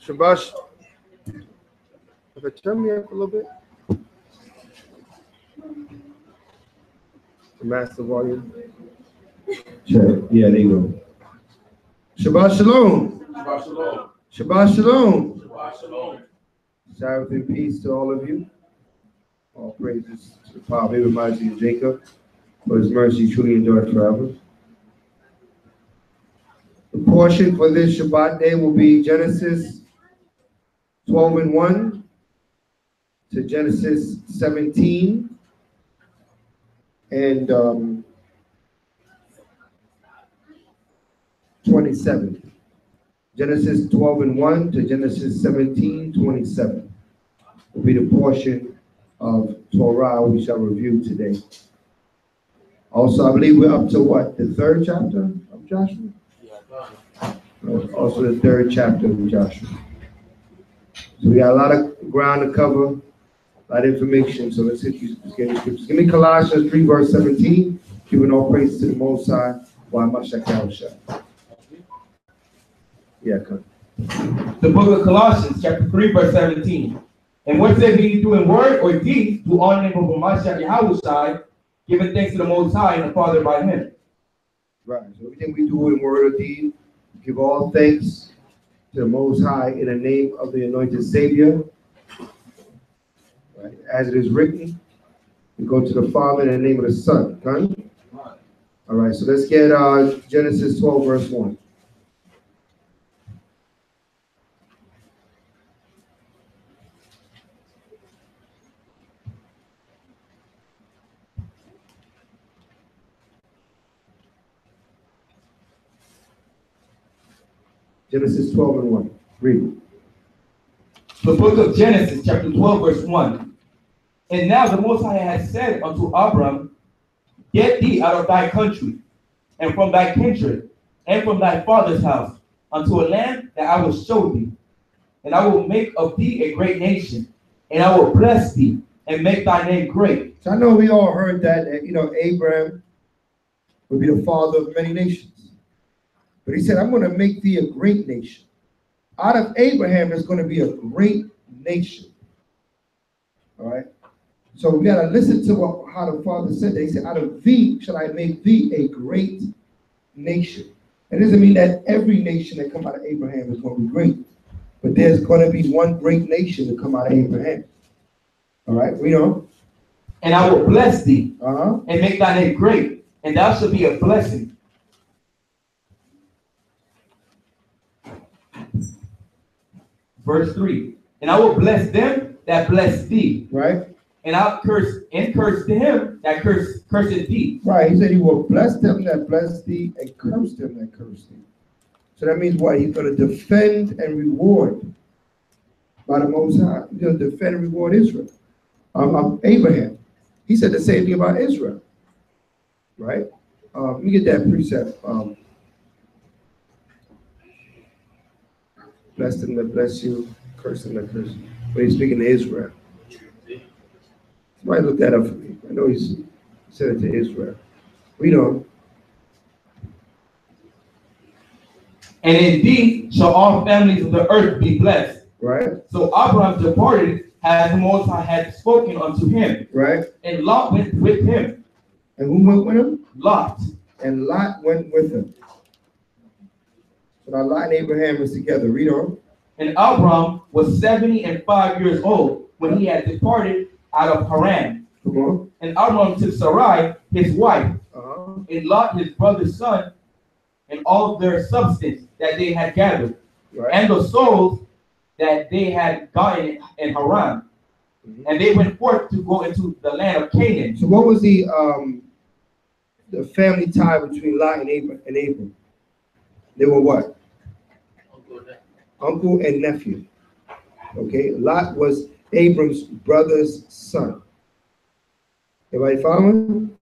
Shabbat. If I turn me up a little bit. The master volume. Check. Yeah, there you go. Shabbat Shalom. Shabbat Shalom. Shabbat Shalom. Shabbat Shalom. Sabbath and peace to all of you. All praises to the power of Abraham, and Jacob, for his mercy truly endured forever. The portion for this Shabbat day will be Genesis 12:1 to Genesis 17 and 27. Genesis 12:1 to Genesis 17:27 will be the portion of Torah we shall review today. Also, I believe we're up to what? The third chapter of Joshua? Also the third chapter of Joshua. So we got a lot of ground to cover, a lot of information. So let's get the scriptures. Give me Colossians 3 verse 17. Giving all praise to the Most High. Yeah, come. The book of Colossians, chapter 3, verse 17. And whatsoever you do in word or deed, do all in the name of Mashiach Yahushua, giving thanks to the Most High and the Father by Him. Right. So everything we do in word or deed, give all thanks to the Most High in the name of the anointed Savior. Right. As it is written, we go to the Father in the name of the Son. Right? All right. So let's get Genesis 12, verse 1. Genesis 12:1. Read. The book of Genesis, chapter 12, verse 1. And now the Most High has said unto Abram, get thee out of thy country, and from thy kindred, and from thy father's house, unto a land that I will show thee. And I will make of thee a great nation, and I will bless thee, and make thy name great. So I know we all heard that, Abraham would be the father of many nations. But he said, I'm going to make thee a great nation. Out of Abraham is going to be a great nation. All right? So we got to listen to how the Father said that. He said, out of thee shall I make thee a great nation. It doesn't mean that every nation that come out of Abraham is going to be great. But there's going to be one great nation to come out of Abraham. All right? Read on. And I will bless thee, and make thy name great, and thou shalt be a blessing. Verse 3. And I will bless them that bless thee. Right. And I'll curse to him that curseth thee. Right. He said he will bless them that bless thee and curse them that curse thee. So that means what? He's going to defend and reward by the Most High. He's going to defend and reward Israel. Abraham. He said the same thing about Israel. Right? Let me get that precept. Bless them that bless you, curse them that curse you. When he's speaking to Israel. Somebody look that up for me. I know he said it to Israel. Read on. And in thee shall all families of the earth be blessed. Right. So Abraham departed as the Most High had spoken unto him. Right. And Lot went with him. And who went with him? Lot. And Lot went with him. So now Lot and Abraham is together. Read on. And Abraham was 75 years old when he had departed out of Haran. Come on. And Abraham took Sarai, his wife, and Lot, his brother's son, and all of their substance that they had gathered, and the souls that they had gotten in Haran. And they went forth to go into the land of Canaan. So what was the family tie between Lot and Abram? They were what? Uncle and nephew. Okay, Lot was Abram's brother's son. Everybody following?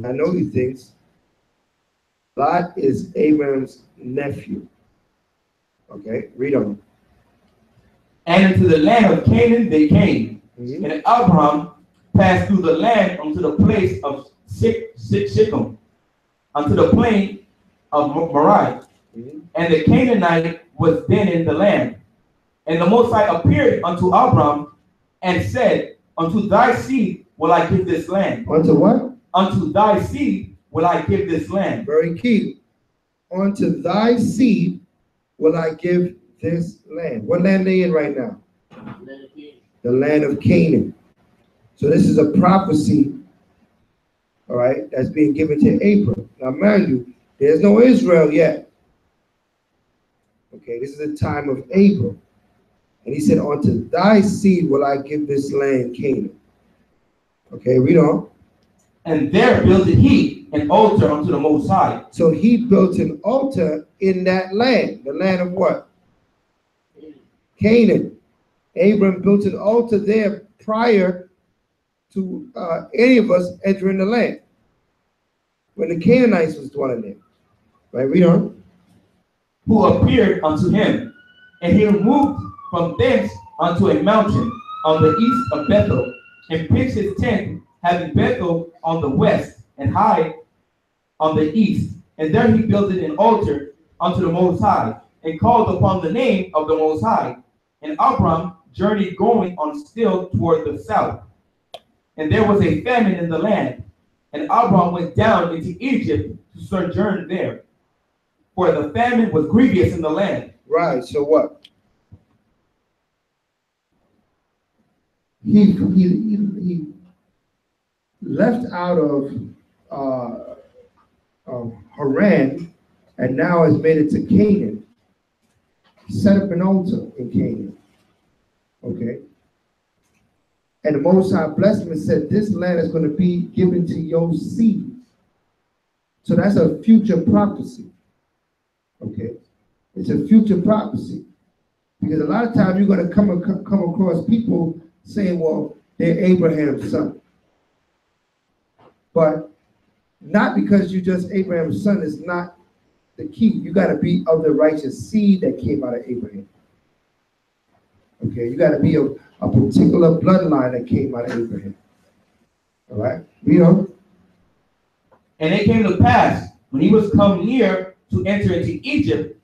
I know these things. Lot is Abram's nephew. Okay, read on. And into the land of Canaan they came. And Abraham passed through the land unto the place of Shechem, unto the plain of Moriah. And the Canaanite was then in the land. And the Most High appeared unto Abram and said, Unto thy seed will I give this land. Unto what? Unto thy seed will I give this land. Very key. Unto thy seed will I give this land. What land are they in right now? The land of Canaan. So this is a prophecy, all right, that's being given to Abram. Now, mind you, there's no Israel yet. Okay, this is the time of Abram. And he said, Unto thy seed will I give this land, Canaan. Okay, read on. And there builded he an altar unto the Most High. So he built an altar in that land. The land of what? Canaan. Abram built an altar there prior to any of us entering the land, when the Canaanites was dwelling there. Right, read on. Who appeared unto him, and he removed from thence unto a mountain on the east of Bethel, and pitched his tent, having Bethel on the west, and Hai on the east. And there he builded an altar unto the Most High, and called upon the name of the Most High. And Abram journeyed going on still toward the south. And there was a famine in the land, and Abram went down into Egypt to sojourn there, for the famine was grievous in the land. Right, so what? He left out of Haran, and now has made it to Canaan. Set up an altar in Canaan. Okay. And the Most High blessed him and said, this land is going to be given to your seed. So that's a future prophecy. Okay. It's a future prophecy. Because a lot of times you're going to come across people saying, well, they're Abraham's son. But not because you just Abraham's son is not the key. You got to be of the righteous seed that came out of Abraham. Okay, you got to be of a particular bloodline that came out of Abraham. All right, read on. And it came to pass, when he was come near to enter into Egypt,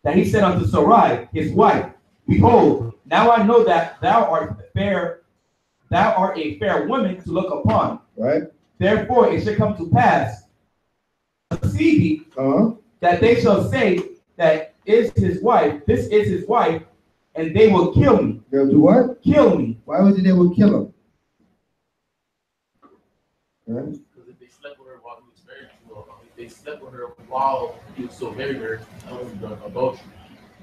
that he said unto Sarai, his wife, Behold, now I know that thou art a fair woman to look upon. Right. Therefore it shall come to pass, see thee, that they shall say that is his wife, this is his wife, and they will kill me. They'll do what? Kill me. Why would they will kill him? Right? Because if they slept with her while he was married to her, if they slept with her while he was still married to her, that was adultery.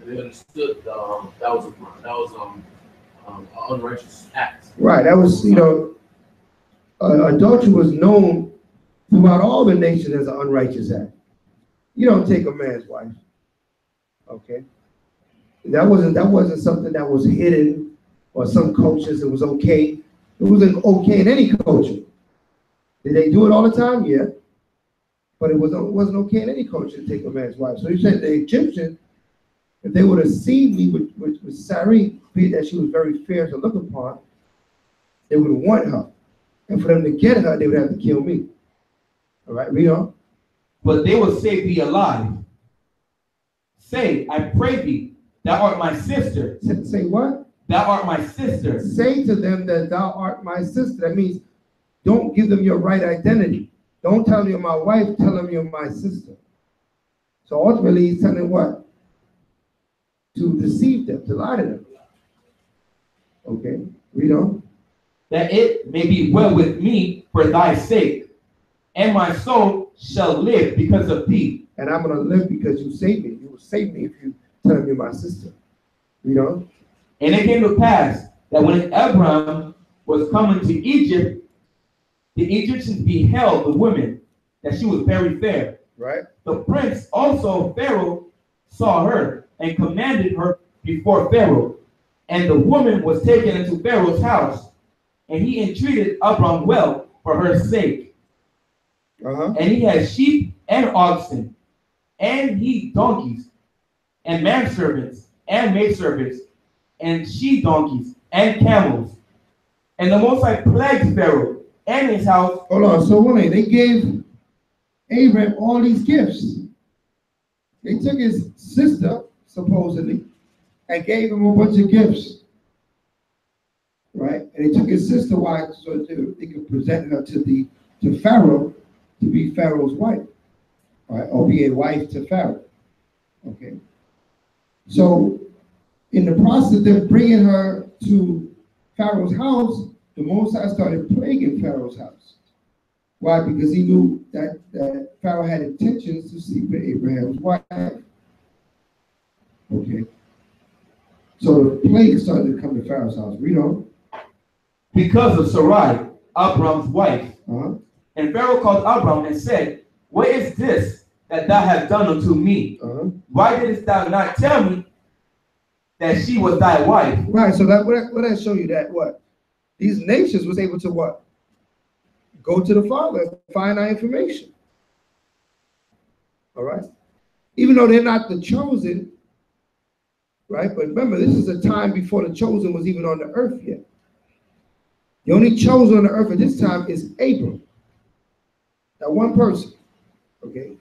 And they understood that was an unrighteous act. Right. That was, adultery was known throughout all the nations as an unrighteous act. You don't take a man's wife. Okay. That wasn't something that was hidden, or some cultures it was okay. It wasn't okay in any culture. Did they do it all the time? Yeah. But it wasn't okay in any culture to take a man's wife. So you said the Egyptians, if they would have seen me with Sarai, be that she was very fair to look upon, they would want her. And for them to get her, they would have to kill me. All right, read on. But they will say, Be alive. Say, I pray thee, thou art my sister. Say what? Thou art my sister. Say to them that thou art my sister. That means don't give them your right identity. Don't tell them you're my wife, tell them you're my sister. So ultimately he's telling them what? To deceive them, to lie to them. Okay, read on. That it may be well with me for thy sake, and my soul shall live because of thee. And I'm going to live because you saved me. You will save me if you tell me you're my sister. Read on. And it came to pass that when Abram was coming to Egypt, the Egyptians beheld the woman, that she was very fair. Right. The prince also Pharaoh saw her and commanded her before Pharaoh. And the woman was taken into Pharaoh's house, and he entreated Abram well for her sake. And he had sheep and oxen, and he donkeys, and manservants, and maidservants, and she donkeys, and camels. And the Most High plagued Pharaoh and his house. Hold on. So when they gave Abraham all these gifts, they took his sister, supposedly, and gave him a bunch of gifts. Right? And he took his sister wife so that they could present her to Pharaoh to be Pharaoh's wife. Right? Or be a wife to Pharaoh. Okay. So in the process of them bringing her to Pharaoh's house, the Most High started plaguing Pharaoh's house. Why? Because he knew that Pharaoh had intentions to sleep with Abraham's wife. Okay. So the plague started to come to Pharaoh's house. Read on. Because of Sarai, Abram's wife. And Pharaoh called Abram and said, what is this that thou hast done unto me? Why didst thou not tell me that she was thy wife? Right, so that what I show you that what? These nations was able to what? Go to the Father and find that information. All right? Even though they're not the chosen, right? But remember, this is a time before the chosen was even on the earth yet. The only chosen on the earth at this time is Abram. That one person, okay,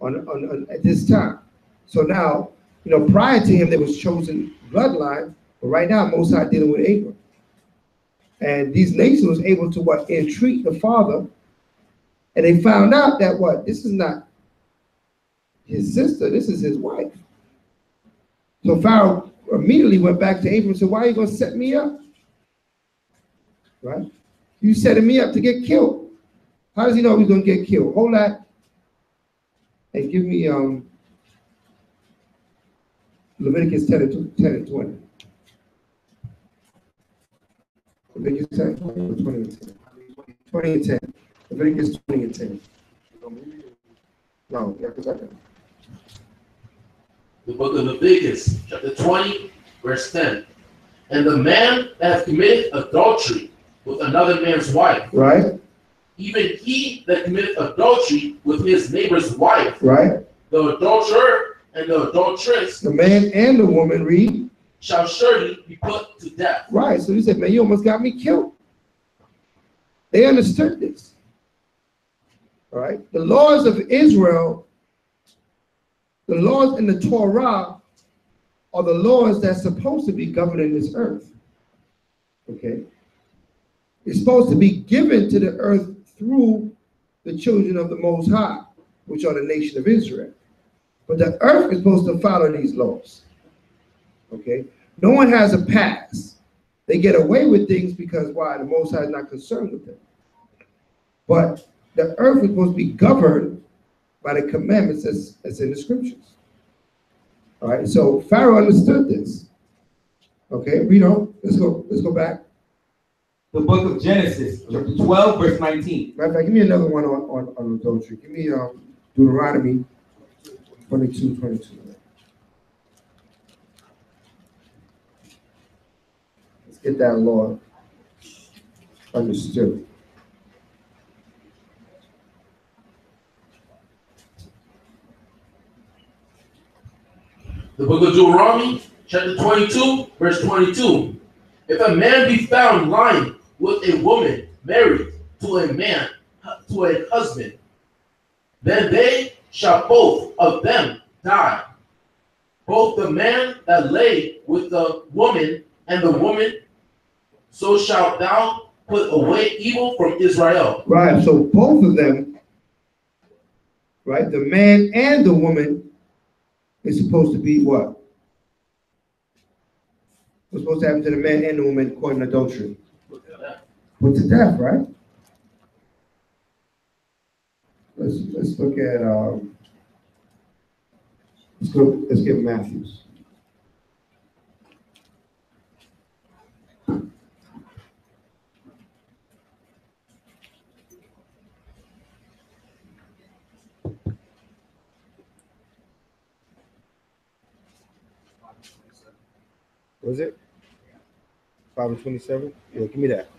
at this time. So now, prior to him, there was chosen bloodline, but right now, Most High dealing with Abram. And these nations was able to what? Entreat the Father, and they found out that what? This is not his sister, this is his wife. So Pharaoh immediately went back to Abram and said, why are you going to set me up? Right? You setting me up to get killed. How does he know he's going to get killed? Hold that and give me Leviticus 10 and 20. Leviticus 10, 20 and 10. 20 and 10. Leviticus 20 and 10. No, yeah, because I didn't. The book of Leviticus, chapter 20, verse 10. And the man that hath committed adultery with another man's wife, right? Even he that committed adultery with his neighbor's wife, right? The adulterer and the adulteress, the man and the woman, read, shall surely be put to death. Right. So he said, man, you almost got me killed. They understood this. All right. The laws of Israel, the laws in the Torah are the laws that's supposed to be governing this earth. Okay. It's supposed to be given to the earth through the children of the Most High, which are the nation of Israel. But the earth is supposed to follow these laws. Okay? No one has a pass. They get away with things because why? The Most High is not concerned with them. But the earth is supposed to be governed by the commandments that's in the scriptures. All right, so Pharaoh understood this. Okay, read on. Let's go back. The book of Genesis, chapter 12, verse 19. Matter of fact, give me another one on adultery. Give me Deuteronomy 22:22. Let's get that law understood. The book of Deuteronomy, chapter 22, verse 22. If a man be found lying with a woman married to a man, to a husband, then they shall both of them die. Both the man that lay with the woman and the woman, so shalt thou put away evil from Israel. Right, so both of them, right, the man and the woman is supposed to be what? What's supposed to happen to the man and the woman caught in adultery? Put to death, right? Let's look at let's get Matthews. Was it 5:27? Yeah, give me that.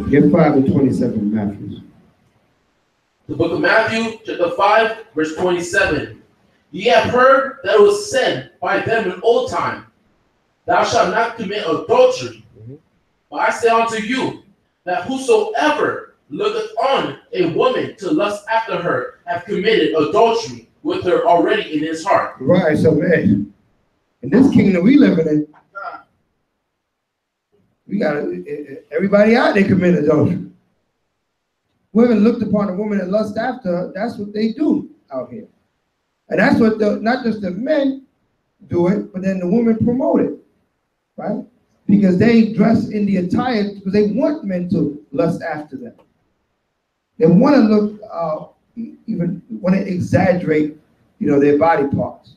Get 5:27, Matthews. The book of Matthew, chapter 5, verse 27. Ye have heard that it was said by them in old time, thou shalt not commit adultery. But I say unto you, that whosoever looketh on a woman to lust after her, have committed adultery with her already in his heart. Right, so man, in this kingdom we living in, we got everybody out there commit adultery. Women looked upon a woman and lust after her. That's what they do out here. And that's what not just the men do it, but then the women promote it, right? Because they dress in the attire because they want men to lust after them. They want to look, even want to exaggerate, their body parts,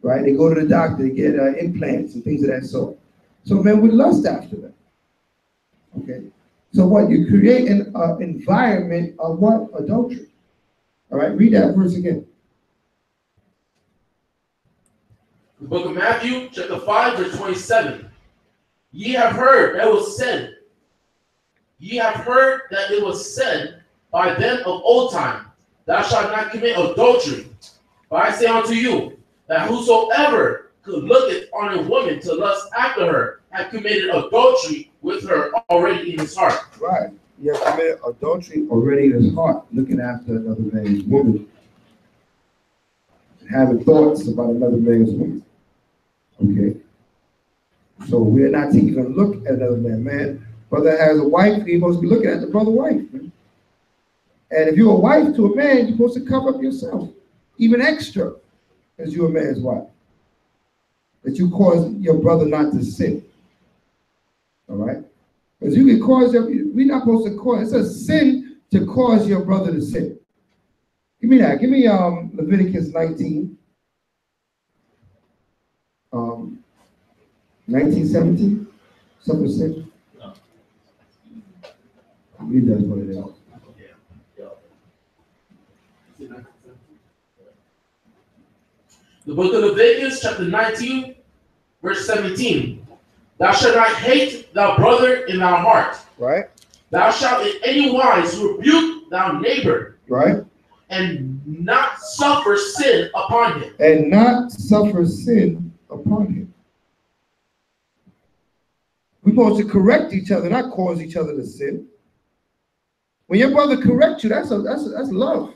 right? They go to the doctor, they get implants and things of that sort. So men would lust after them. Okay. So what? You create an environment of what? Adultery. All right. Read that verse again. The book of Matthew, chapter 5, verse 27. Ye have heard that it was said by them of old time, thou shalt not commit adultery. But I say unto you, that whosoever could looketh on a woman to lust after her, have committed adultery with her already in his heart. Right. You have committed adultery already in his heart, looking after another man's woman, having thoughts about another man's woman. Okay. So we're not to even look at another man. Man, brother has a wife, he's supposed to be looking at the brother wife. Man. And if you're a wife to a man, you're supposed to cover up yourself, even extra, as you're a man's wife. That you cause your brother not to sin. All right? Because you can cause we're not supposed to cause, it's a sin to cause your brother to sin. Give me that. Give me Leviticus 19. 1917? Something sin? No. Read that what it is. The book of Leviticus, chapter 19, verse 17. Thou shalt not hate thy brother in thy heart. Right. Thou shalt in any wise rebuke thy neighbor. Right. And not suffer sin upon him. And not suffer sin upon him. We're supposed to correct each other, not cause each other to sin. When your brother corrects you, that's love.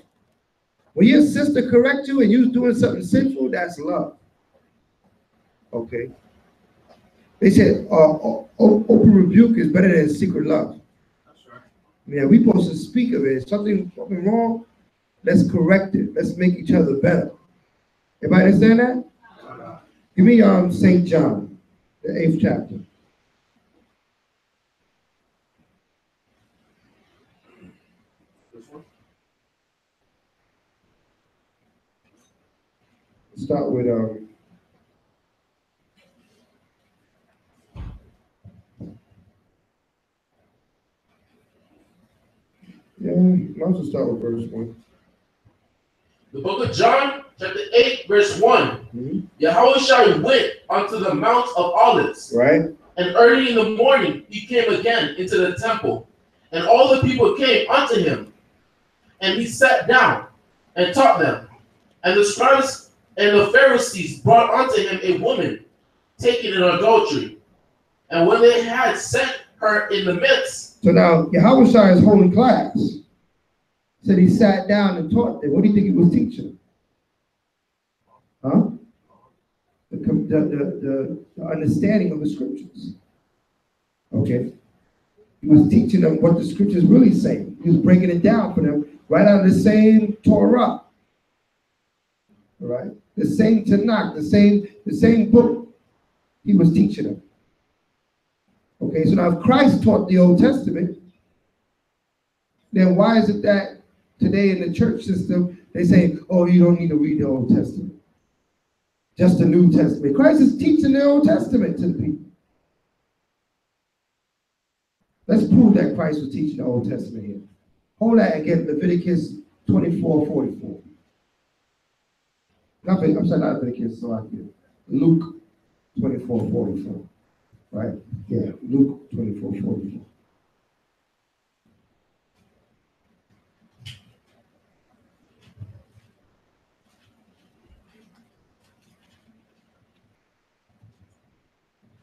When your sister corrects you and you're doing something sinful, that's love. Okay. They said open rebuke is better than secret love. That's right. Yeah, we're supposed to speak of it. If something wrong, let's correct it. Let's make each other better. Everybody understand that? Give me St. John, the 8th chapter. Start with might as well start with verse 1. The book of John, chapter 8, verse 1. Yahushua went unto the Mount of Olives. Right. And early in the morning he came again into the temple, and all the people came unto him. And he sat down and taught them. And the scribes and the Pharisees brought unto him a woman taken in adultery. And when they had set her in the midst. So now Yahushua is holding class. Said he sat down and taught them. What do you think he was teaching? Huh? The understanding of the scriptures. Okay. He was teaching them what the scriptures really say. He was breaking it down for them right out of the same Torah. Right? The same Tanakh, the same book he was teaching them. Okay, so now if Christ taught the Old Testament, then why is it that today in the church system they say, oh, you don't need to read the Old Testament, just the New Testament? Christ is teaching the Old Testament to the people. Let's prove that Christ was teaching the Old Testament here. Hold that again, Leviticus 24:44. I'm sorry, not Leviticus, so I can. Luke 24:44. Right? Yeah, Luke 24:44.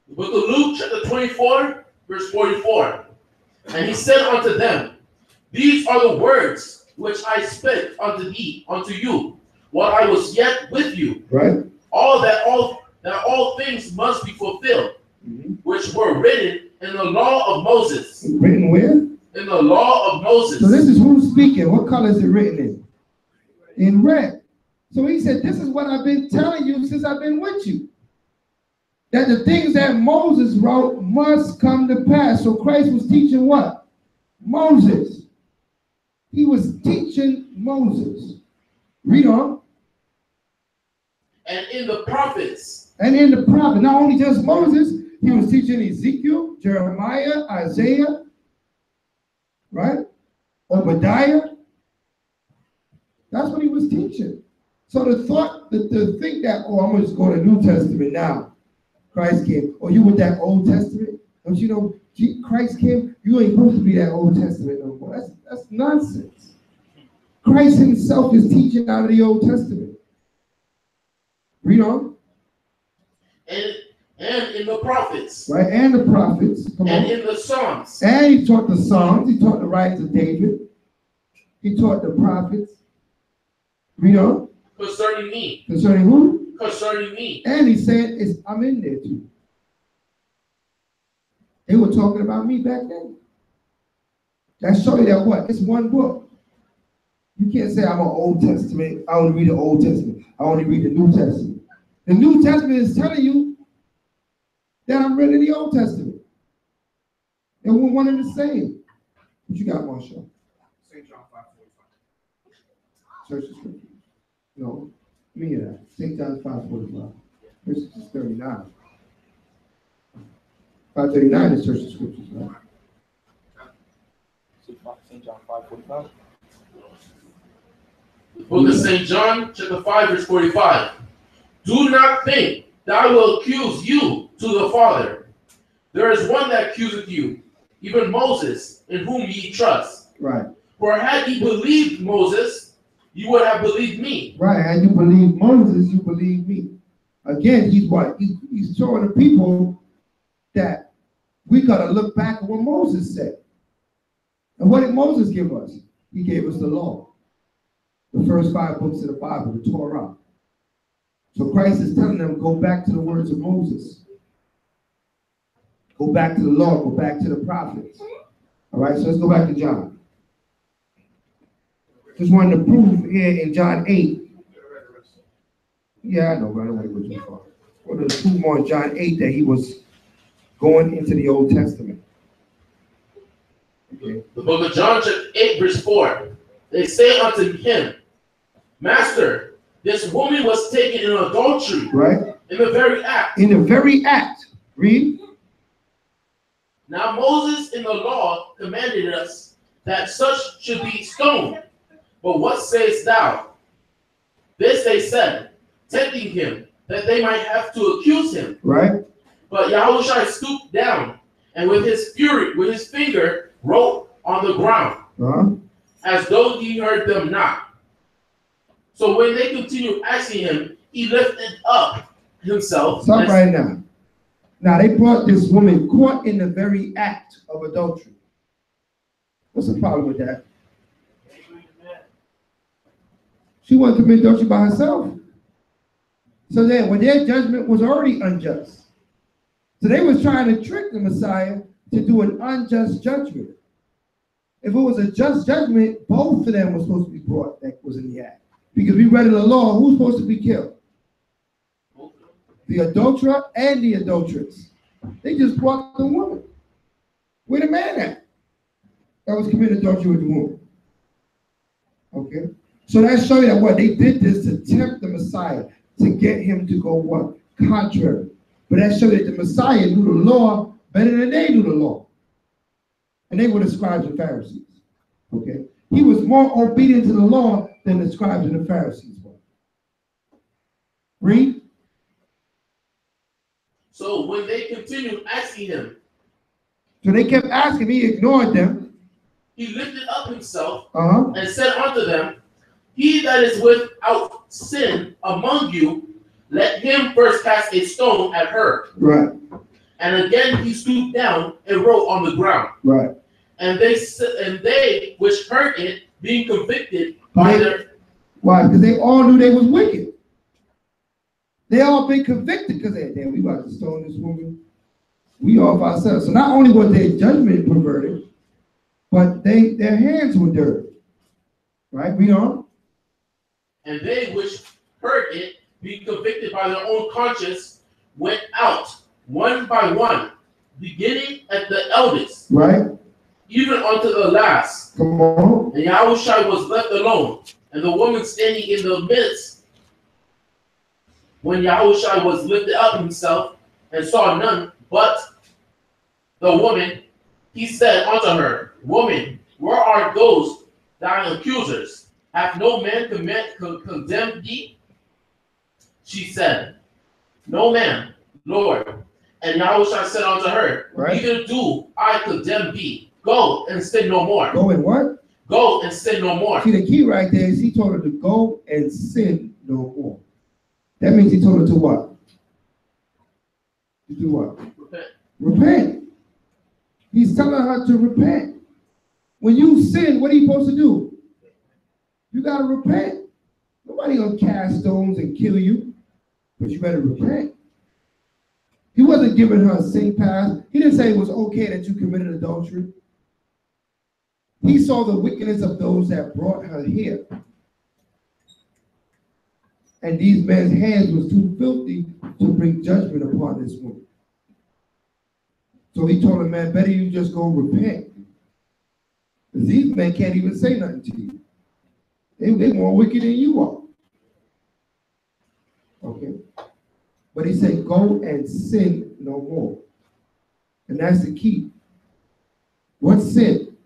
The book of Luke, chapter 24, verse 44. And he said unto them, These are the words which I spake unto you, while I was yet with you. Right. All things must be fulfilled, which were written in the law of Moses. Written where? In the law of Moses. So this is who's speaking. What color is it written in? In red. So he said, this is what I've been telling you since I've been with you. That the things that Moses wrote must come to pass. So Christ was teaching what? Moses. He was teaching Moses. Read on. And in the prophets. And in the prophets. Not only just Moses, he was teaching Ezekiel, Jeremiah, Isaiah, right? Obadiah. That's what he was teaching. So the thought, to think that, oh, I'm going to just go to the New Testament now. Christ came. Oh, you with that Old Testament? Don't you know Christ came? You ain't supposed to be that Old Testament no more. That's nonsense. Christ himself is teaching out of the Old Testament. Read on. And in the prophets. Right, and the prophets. Come and on. In the Psalms. And he taught the Psalms. He taught the writings of David. He taught the prophets. Read on. Concerning me. Concerning who? Concerning me. And he said, I'm in there too. They were talking about me back then. That show you that what? It's one book. You can't say I'm an Old Testament. I only read the Old Testament. I only read the New Testament. The New Testament is telling you that I'm reading the Old Testament. And we're one and the same. What you got, Marshall? St. John 5:45. Search the scriptures. No, me that. St. John 5:45. Verse 39. 5:39 is search the scriptures, right? St. John 5:45. Book of St. John, chapter 5, verse 45. Do not think that I will accuse you to the Father. There is one that accuseth you, even Moses, in whom ye trust. Right. For had ye believed Moses, you would have believed me. Right. Had you believed Moses, you believe me. Again, he's what? He's showing the people that we got to look back at what Moses said. And what did Moses give us? He gave us the law. The first 5 books of the Bible, the Torah. So Christ is telling them, go back to the words of Moses. Go back to the law. Go back to the prophets. All right, so let's go back to John. Just wanted to prove here in John 8. Yeah, I know, but I don't want to go too far. I wanted to prove more in John 8 that he was going into the Old Testament. Okay. The book of John, chapter 8, verse 4. They say unto him, Master, this woman was taken in adultery. Right. In the very act. In the very act. Read. Now Moses in the law commanded us that such should be stoned. But what sayest thou? This they said, tempting him, that they might have to accuse him. Right. But Yahushua stooped down, and with his finger wrote on the ground, as though he heard them not. So when they continued asking him, he lifted up himself. Stop right now. Now they brought this woman caught in the very act of adultery. What's the problem with that? She wanted to commit adultery by herself. So then when their judgment was already unjust. So they was trying to trick the Messiah to do an unjust judgment. If it was a just judgment, both of them were supposed to be brought that was in the act. Because we read in the law, who's supposed to be killed? The adulterer and the adulteress. They just brought the woman. Where the man at? That was committing adultery with the woman. Okay? So that shows you that what? They did this to tempt the Messiah, to get him to go what? Contrary. But that showed that the Messiah knew the law better than they knew the law. And they were the scribes and Pharisees. Okay? He was more obedient to the law than the scribes and the Pharisees were. Read. So when they continued asking him, so they kept asking, he ignored them. He lifted up himself and said unto them, He that is without sin among you, let him first cast a stone at her. Right. And again he stooped down and wrote on the ground. Right. And they which heard it, being convicted by their... Why? Because they all knew they was wicked. They all been convicted because they, damn, we about to stone this woman. We off ourselves. So not only was their judgment perverted, but their hands were dirty. Right? Read on. And they which heard it, being convicted by their own conscience, went out one by one, beginning at the eldest, right, even unto the last. Come on. And Yahushua was left alone, and the woman standing in the midst. When Yahushua was lifted up himself and saw none but the woman, he said unto her, Woman, where are those thine accusers? Hath no man condemned thee? She said, No man, Lord. And Yahushua said unto her, right, Neither do I condemn thee. Go and sin no more. Go and what? Go and sin no more. See, the key right there is he told her to go and sin no more. That means he told her to what? To do what? Repent. Repent. He's telling her to repent. When you sin, what are you supposed to do? You got to repent. Nobody gonna cast stones and kill you, but you better repent. He wasn't giving her a sin pass. He didn't say it was okay that you committed adultery. He saw the wickedness of those that brought her here. And these men's hands was too filthy to bring judgment upon this woman. So he told her, man, better you just go repent. Because these men can't even say nothing to you. They more wicked than you are. Okay? But he said, go and sin no more. And that's the key. What's sin?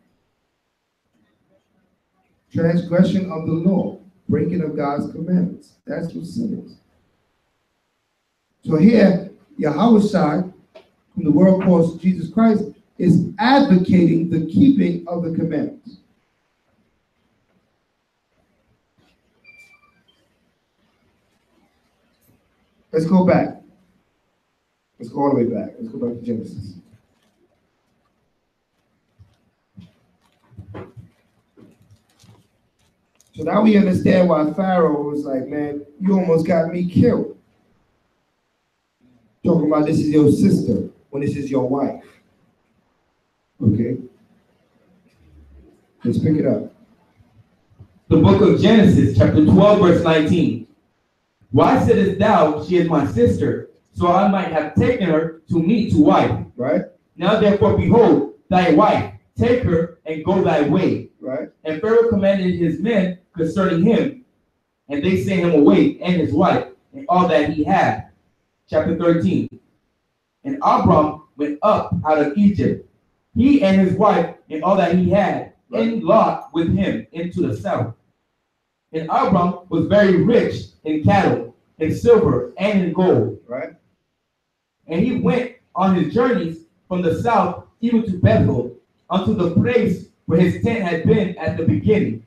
Transgression of the law, breaking of God's commandments. That's what sin is. So here, Yahushua, whom the world calls Jesus Christ, is advocating the keeping of the commandments. Let's go back. Let's go all the way back. Let's go back to Genesis. So now we understand why Pharaoh was like, man, you almost got me killed. Talking about this is your sister when this is your wife. Okay? Let's pick it up. The book of Genesis, chapter 12, verse 19. Why saidest thou, she is my sister, so I might have taken her to me to wife? Right. Now therefore, behold, thy wife, take her and go thy way. Right. And Pharaoh commanded his men concerning him, and they sent him away, and his wife, and all that he had. Chapter 13. And Abram went up out of Egypt, he and his wife, and all that he had, and Lot with him into the south. And Abram was very rich in cattle, in silver, and in gold. Right. And he went on his journeys from the south even to Bethel, unto the place where his tent had been at the beginning,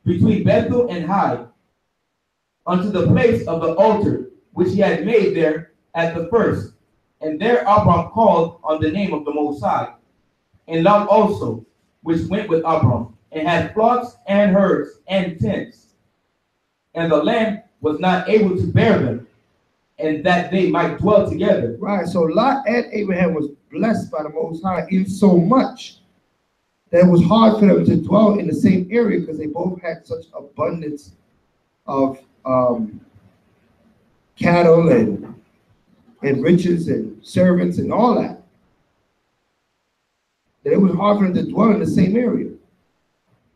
between Bethel and Hai, unto the place of the altar which he had made there at the first. And there Abram called on the name of the Most High. And Lot also, which went with Abram, and had flocks and herds and tents. And the land was not able to bear them, and that they might dwell together. Right. So Lot and Abraham was blessed by the Most High in so much that it was hard for them to dwell in the same area because they both had such abundance of cattle and riches and servants and all that. That it was hard for them to dwell in the same area.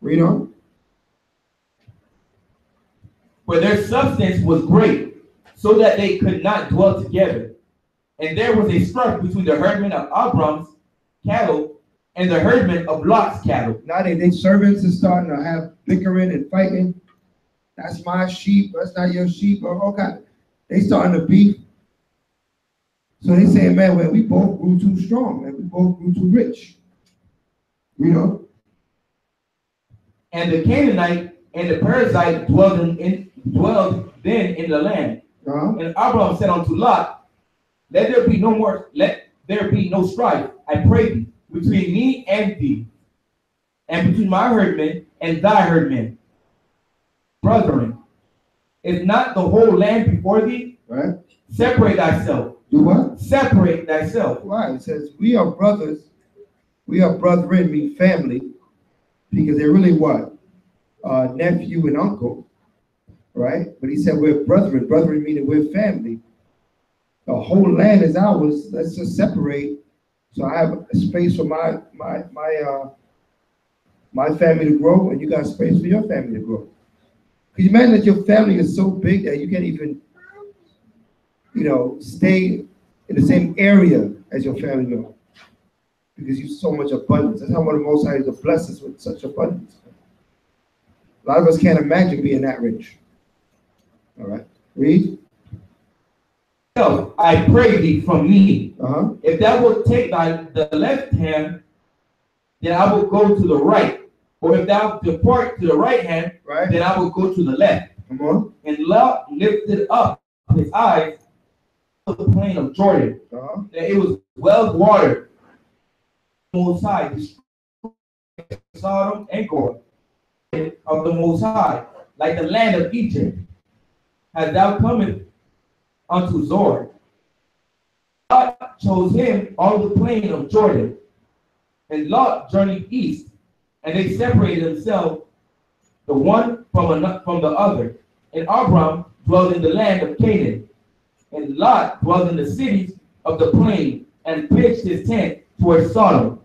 Read on. For their substance was great, so that they could not dwell together. And there was a strife between the herdmen of Abram's cattle and the herdmen of Lot's cattle. Now they servants are starting to have bickering and fighting. That's my sheep, that's not your sheep, or all kind. They starting to beef. So they saying, man, well, we both grew too strong, man. We both grew too rich. You know? And the Canaanite and the Perizzite dwelled then in the land. And Abram said unto Lot, let there be no strife, I pray thee, between me and thee, and between my herdmen and thy herdmen. Brethren, is not the whole land before thee? Right? Separate thyself. Do what? Separate thyself. Why? It says we are brothers. We are brethren, mean family, because they're really what? Nephew and uncle, right? But he said we're brethren. Brethren meaning we're family. The whole land is ours. Let's just separate. So I have a space for my family to grow, and you got space for your family to grow. Can you imagine that your family is so big that you can't even, stay in the same area as your family member because you have so much abundance. That's how one of the Most High to bless us with such abundance. A lot of us can't imagine being that rich. All right, read. I pray thee from me. Uh-huh. If thou wilt take the left hand, then I will go to the right. Or if thou depart to the right hand, right, then I will go to the left. Come on. And Lot lifted up his eyes to the plain of Jordan. Uh-huh. That it was well watered. Most High destroyed Sodom and Gomorrah of the Most High, like the land of Egypt. As thou comest unto Zor, God chose him all the plain of Jordan, and Lot journeyed east, and they separated themselves, the one from the other. And Abram dwelled in the land of Canaan, and Lot dwelled in the cities of the plain, and pitched his tent towards Sodom.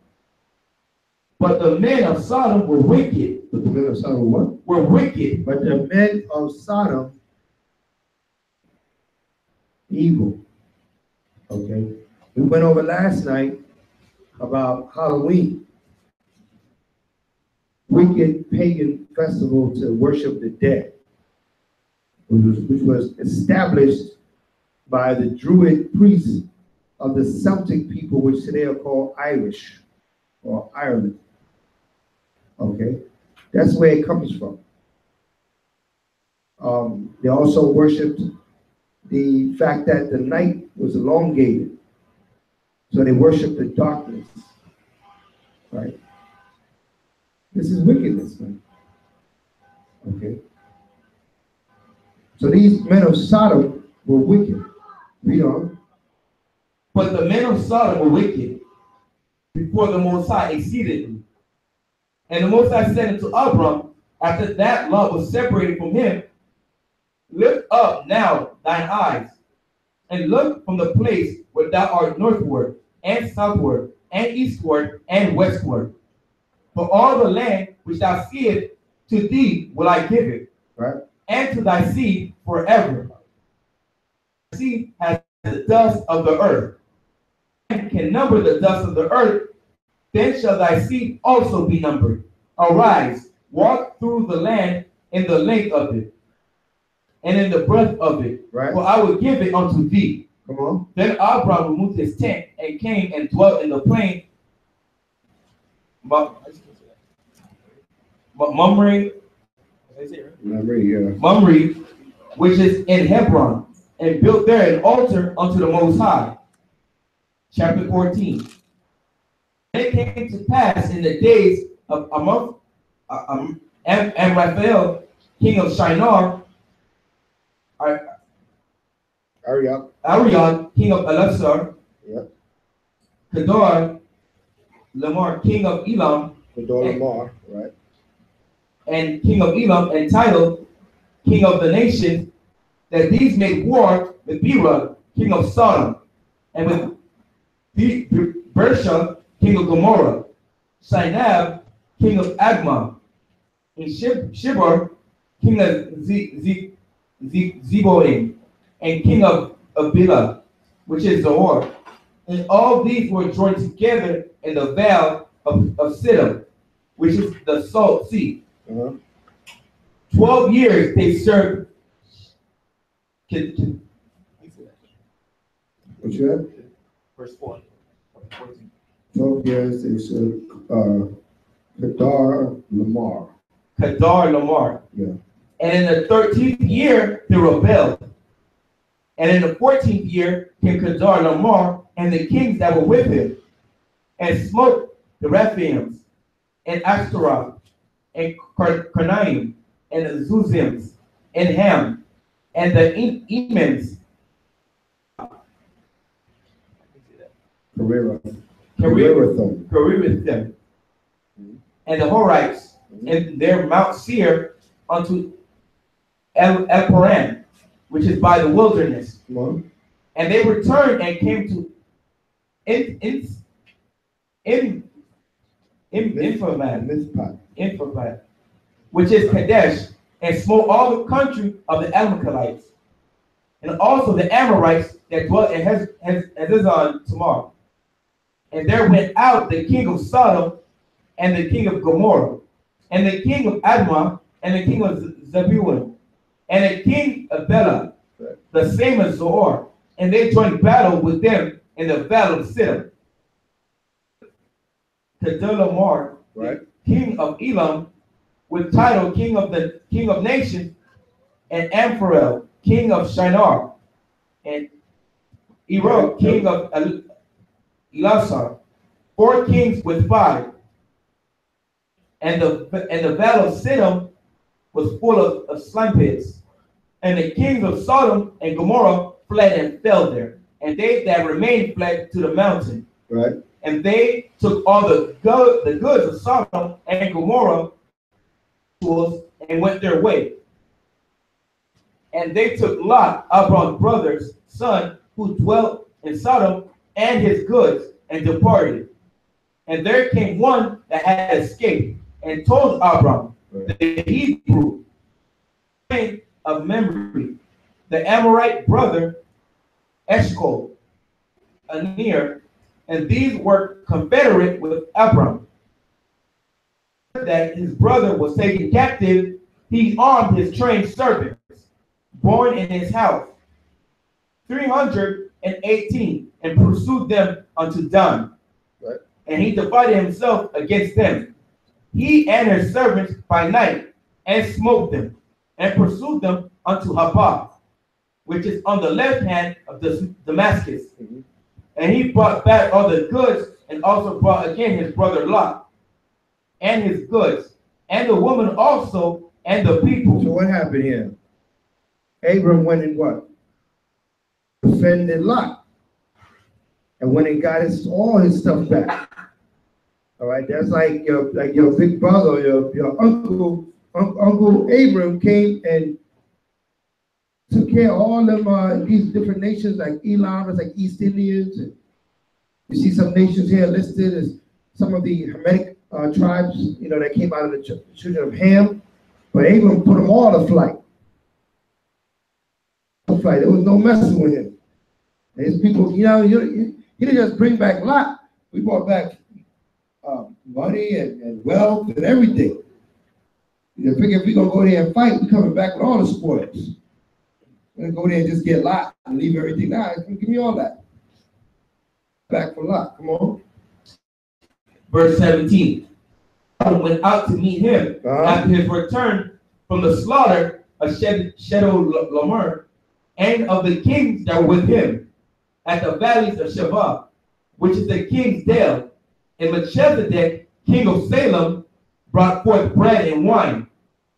But the men of Sodom were wicked. But the men of Sodom what? Were wicked. But the men of Sodom, evil. Okay. We went over last night about Halloween. Wicked pagan festival to worship the dead, which was established by the Druid priests of the Celtic people, which today are called Irish or Ireland. Okay, that's where it comes from. They also worshipped the fact that the night was elongated, so they worshipped the darkness. Right. This is wickedness, man. Okay. So these men of Sodom were wicked. Read on. But the men of Sodom were wicked before the Most High exceedingly. And the Most High said unto Abram, after that Lot was separated from him, lift up now thine eyes, and look from the place where thou art northward, and southward, and eastward, and westward. For all the land which thou seest, to thee will I give it, right, and to thy seed forever. Thy seed has the dust of the earth, and can number the dust of the earth, then shall thy seed also be numbered. Arise, walk through the land in the length of it, and in the breadth of it, right, for I will give it unto thee. Come on. Then Abram removed his tent and came and dwelt in the plain. Mamre, which is in Hebron, and built there an altar unto the Most High. Chapter 14. And it came to pass in the days of Amraphel, king of Shinar, Arion, king of Elazar, yep, Kedar, Lamar, king of Elam, right, and king of Elam, and Tidal, king of the nations, that these made war with Bera, king of Sodom, and with Bersha, king of Gomorrah, Sinab, king of Admah, and Shibor, king of Zeboim, and king of Bela, which is Zohar. And all these were joined together in the vale of Siddim, which is the salt sea. 12 years they served. What you had? Verse 4. 12 years they served Kedar Lamar. Kedar Lamar. Yeah. And in the 13th year they rebelled. And in the 14th year came Kedar Lamar and the kings that were with him, and smote the Rephaims, and Ashtaroth, and Karnaim, and the Zuzims, and Ham, and the Emims, Kerirathim, and the Horites, and their Mount Seir unto El-Paran, which is by the wilderness. And they returned and came to Infapad, which is Kadesh, and smote all the country of the Amalekites, and also the Amorites that dwelt in Hezron Tamar. And there went out the king of Sodom, and the king of Gomorrah, and the king of Admah, and the king of Zebulun, and the king of Bela, the same as Zoar, and they joined battle with them in the valley of Siddim. Kedorlaomer, king of Elam, with title king of nations, and Ampharel, king of Shinar, and Erod, king of Elasar, 4 kings with 5. And the valley of Siddim was full of slime pits. And the kings of Sodom and Gomorrah fled and fell there. And they that remained fled to the mountain. And they took all the goods of Sodom and Gomorrah and went their way. And they took Lot, Abram's brother's son, who dwelt in Sodom, and his goods, and departed. And there came one that had escaped, and told Abram, the Hebrew, of memory, the Amorite brother, Eshcol, Aner, and these were confederate with Abram. That his brother was taken captive, he armed his trained servants, born in his house, 318, and pursued them unto Dan. And he divided himself against them, he and his servants by night, and smote them, and pursued them unto Habah, which is on the left hand of Damascus. And he brought back all the goods, and also brought again his brother Lot, and his goods, and the woman also, and the people. So what happened here? Abram went and what? Defended Lot. And when he got all his stuff back. All right, that's like your big brother, your uncle Abram came and took care of all them these different nations like Elam, it's like East Indians, and you see some nations here listed as some of the Hamitic tribes, that came out of the children of Ham. But Abram put them all to flight. There was no messing with him. And his people, he didn't just bring back Lot. We brought back money and wealth and everything. You figure if we're going to go there and fight, we're coming back with all the spoils. We're going to go there and just get Lot and leave everything. Nah, give me all that. Back for Lot. Come on. Verse 17. Went out to meet him after his return from the slaughter of Kedorlaomer, and of the kings that were with him at the valleys of Shavah, which is the king's dale. And Melchizedek, king of Salem, brought forth bread and wine,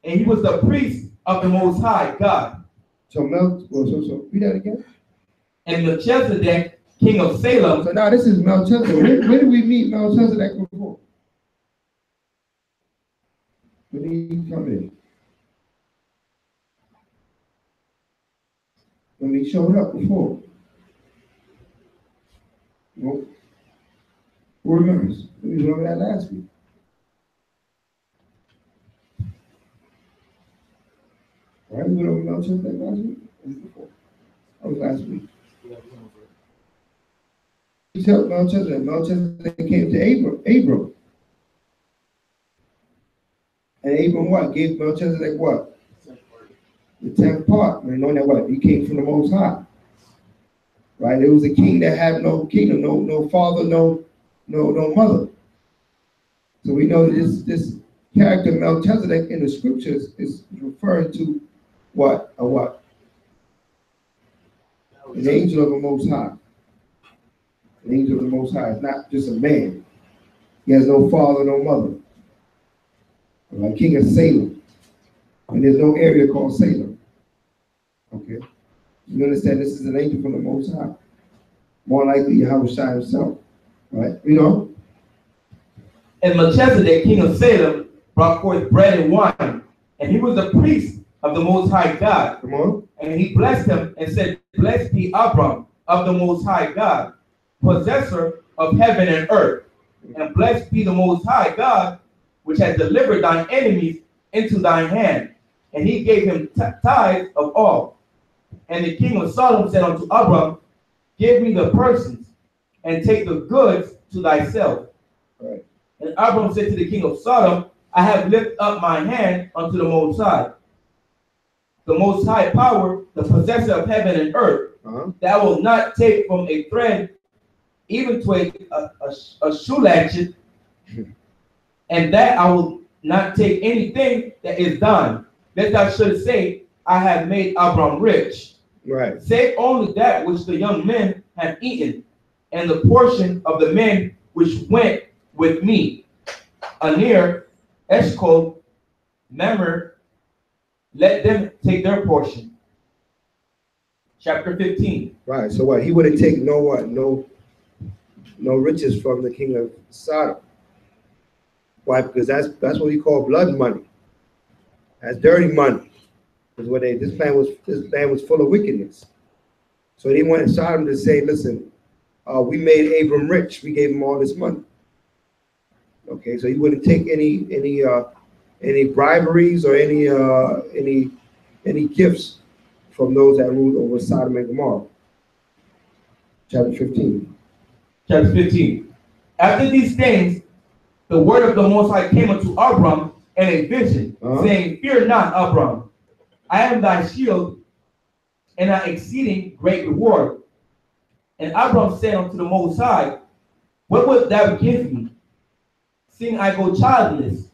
and he was the priest of the Most High God. So read that again. And Melchizedek, king of Salem. So now this is Melchizedek. Where did we meet Melchizedek before? When did he come in? When he showed up before? Nope. Who remembers? We remember that last week. All right, we went over Melchizedek last week? Or before? That was last week. He told Melchizedek. Melchizedek came to Abram. And Abram what? Gave Melchizedek what? The 10th part. We know that what? He came from the Most High. Right? It was a king that had no kingdom, no father, no mother. So we know that this character Melchizedek in the scriptures is referring to what? A what? An angel of the Most High. An angel of the Most High is not just a man. He has no father, no mother. Like king of Salem. And there's no area called Salem. Okay? You understand this is an angel from the Most High. More likely Yahweh Shai himself. Right? You know? And Melchizedek, king of Salem, brought forth bread and wine. And he was the priest of the Most High God. Come on. And he blessed him and said, Blessed be Abram of the Most High God, possessor of heaven and earth. And blessed be the Most High God, which has delivered thine enemies into thine hand. And he gave him tithes of all. And the king of Sodom said unto Abram, Give me the persons, and take the goods to thyself. Right. And Abram said to the king of Sodom, I have lifted up my hand unto the Most High, the Most High power, the possessor of heaven and earth, that will not take from a thread even to a shoe latchet, and that I will not take anything that is thine, lest thou shouldst say, I have made Abram rich. Right. Save only that which the young men have eaten, and the portion of the men which went with me. Anir, Eshcol, Memor, let them take their portion. Chapter 15. Right. So what? He wouldn't take no riches from the king of Sodom. Why? Because that's what we call blood money. That's dirty money. Because what this land was full of wickedness. So he wanted Sodom to say, listen, we made Abram rich. We gave him all this money. Okay, so he wouldn't take any briberies or any gifts from those that ruled over Sodom and Gomorrah. Chapter 15. Chapter 15. After these things, the word of the Most High came unto Abram in a vision, saying, Fear not, Abram. I am thy shield, and thy exceeding great reward. And Abram said unto the Most High, What wilt thou give me, seeing I go childless?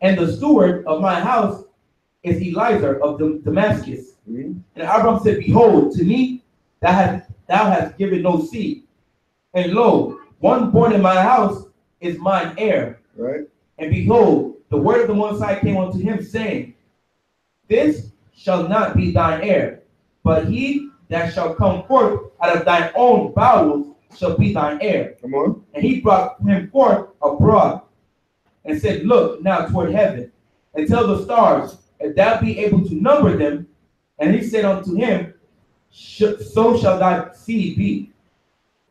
And the steward of my house is Eliezer of Damascus. And Abram said, Behold, to me thou hast given no seed. And lo, one born in my house is mine heir. Right. And behold, the word of the Most High came unto him, saying, This shall not be thine heir, but he that shall come forth out of thine own bowels shall be thine heir. Come on. And he brought him forth abroad, and said, Look now toward heaven, and tell the stars, if thou be able to number them. And he said unto him, So shall thy seed be.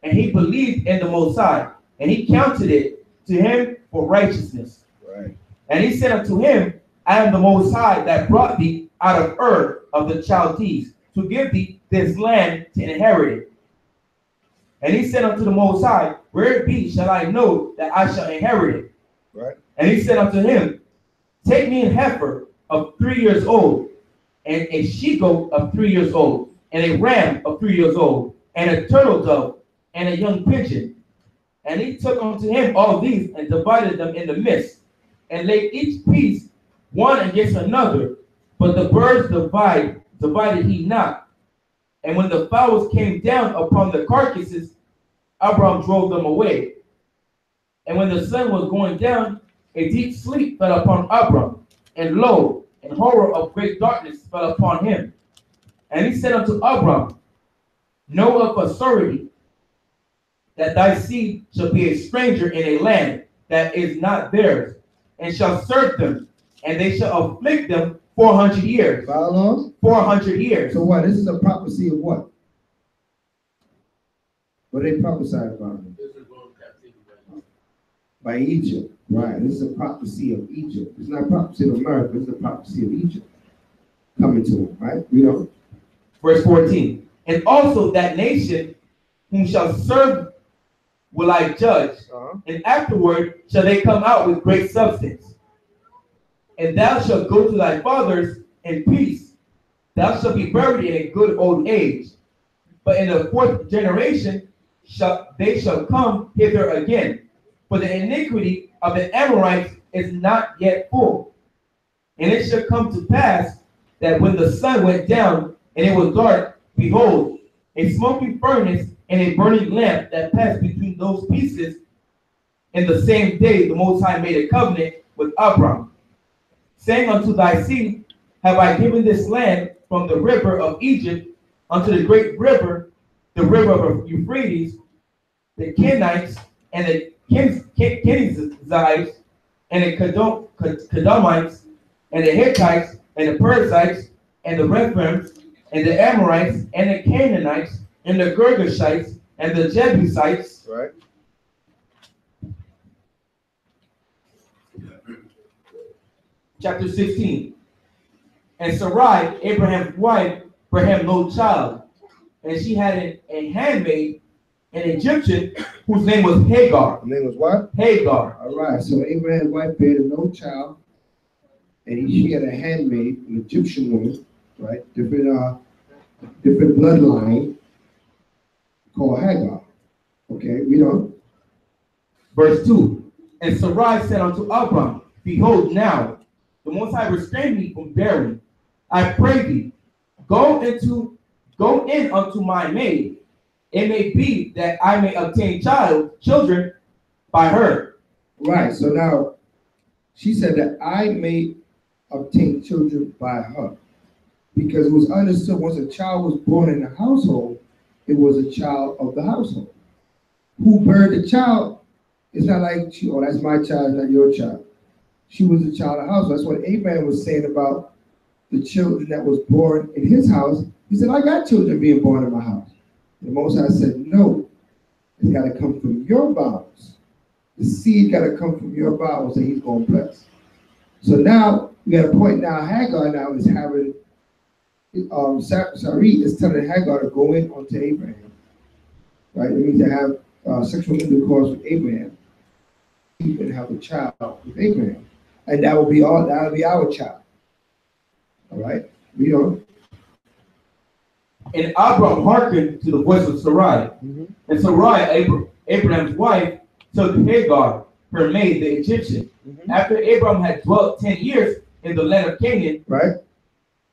And he believed in the Most High, and he counted it to him for righteousness. Right. And he said unto him, I am the Most High that brought thee out of Ur of the Chaldees, to give thee this land to inherit it. And he said unto the Most High, Where it be shall I know that I shall inherit it? Right. And he said unto him, Take me an heifer of 3 years old, and a she-goat of 3 years old, and a ram of 3 years old, and a turtle dove, and a young pigeon. And he took unto him all these, and divided them in the midst, and laid each piece one against another. But the birds divided he not. And when the fowls came down upon the carcasses, Abram drove them away. And when the sun was going down, a deep sleep fell upon Abram, and lo, an horror of great darkness fell upon him. And he said unto Abram, Know of a surety that thy seed shall be a stranger in a land that is not theirs, and shall serve them, and they shall afflict them 400 years. How long? 400 years. So what? This is a prophecy of what? What they prophesied about? By Egypt. Right. This is a prophecy of Egypt. It's not a prophecy of America. It's a prophecy of Egypt coming to him. Right? We know. Verse 14. And also that nation whom shall serve will I judge, and afterward shall they come out with great substance. And thou shalt go to thy fathers in peace. Thou shalt be buried in a good old age. But in the fourth generation they shall come hither again. For the iniquity of the Amorites is not yet full. And it shall come to pass that when the sun went down and it was dark, behold, a smoking furnace and a burning lamp that passed between those pieces in the same day the Most High made a covenant with Abram, saying, unto thy seed have I given this land from the river of Egypt unto the great river, the river of Euphrates, the Kenites, and the Kenizzites, and the Kadamites, and the Hittites, and the Perizzites, and the Rephaims, and the Amorites, and the Canaanites, and the Girgashites, and the Jebusites. Right. Chapter 16. And Sarai, Abraham's wife, bare him no child, and she had a handmaid, an Egyptian, whose name was Hagar. Her name was what? Hagar. All right. So Abraham's wife bare him no child, and she had a handmaid, an Egyptian woman, right? Different bloodline called Hagar. Okay, read on. Verse 2. And Sarai said unto Abram, behold, now the Most High restrained me from bearing. I pray thee, go in unto my maid. It may be that I may obtain children by her. Right. So now she said that I may obtain children by her, because it was understood once a child was born in the household, it was a child of the household. Who buried the child? It's not like, oh, that's my child, not your child. She was a child of the household. That's what Abraham was saying about the children that was born in his house. He said, I got children being born in my house. The Most High said, no, it's got to come from your bowels. The seed got to come from your bowels, and he's going to bless. So now, we got a point now, Hagar now is having, Sarai is telling Hagar to go in onto Abraham. Right? It means to have sexual intercourse with Abraham. And have a child with Abraham. And that will be our child. All right? Read on. And Abram hearkened to the voice of Sarai. And Sarai, Abraham's wife, took Hagar, her maid, the Egyptian, after Abram had dwelt 10 years in the land of Canaan, right,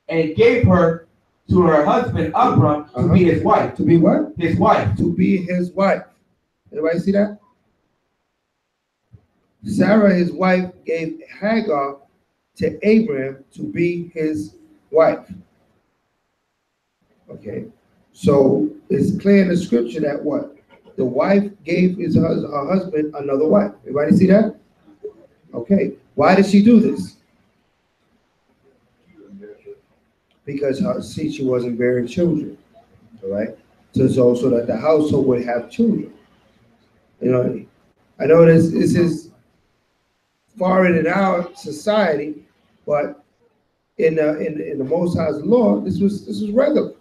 and gave her to her husband Abram to be his wife. To be what? His wife. To be his wife. Everybody see that? Sarah, his wife, gave Hagar to Abraham to be his wife. Okay, so it's clear in the scripture that what? The wife gave her husband another wife. Everybody see that? Okay, why did she do this? Because she wasn't bearing children, all right? So that the household would have children. You know, I know this is foreign in our society, but in the Most High's law, this was regular.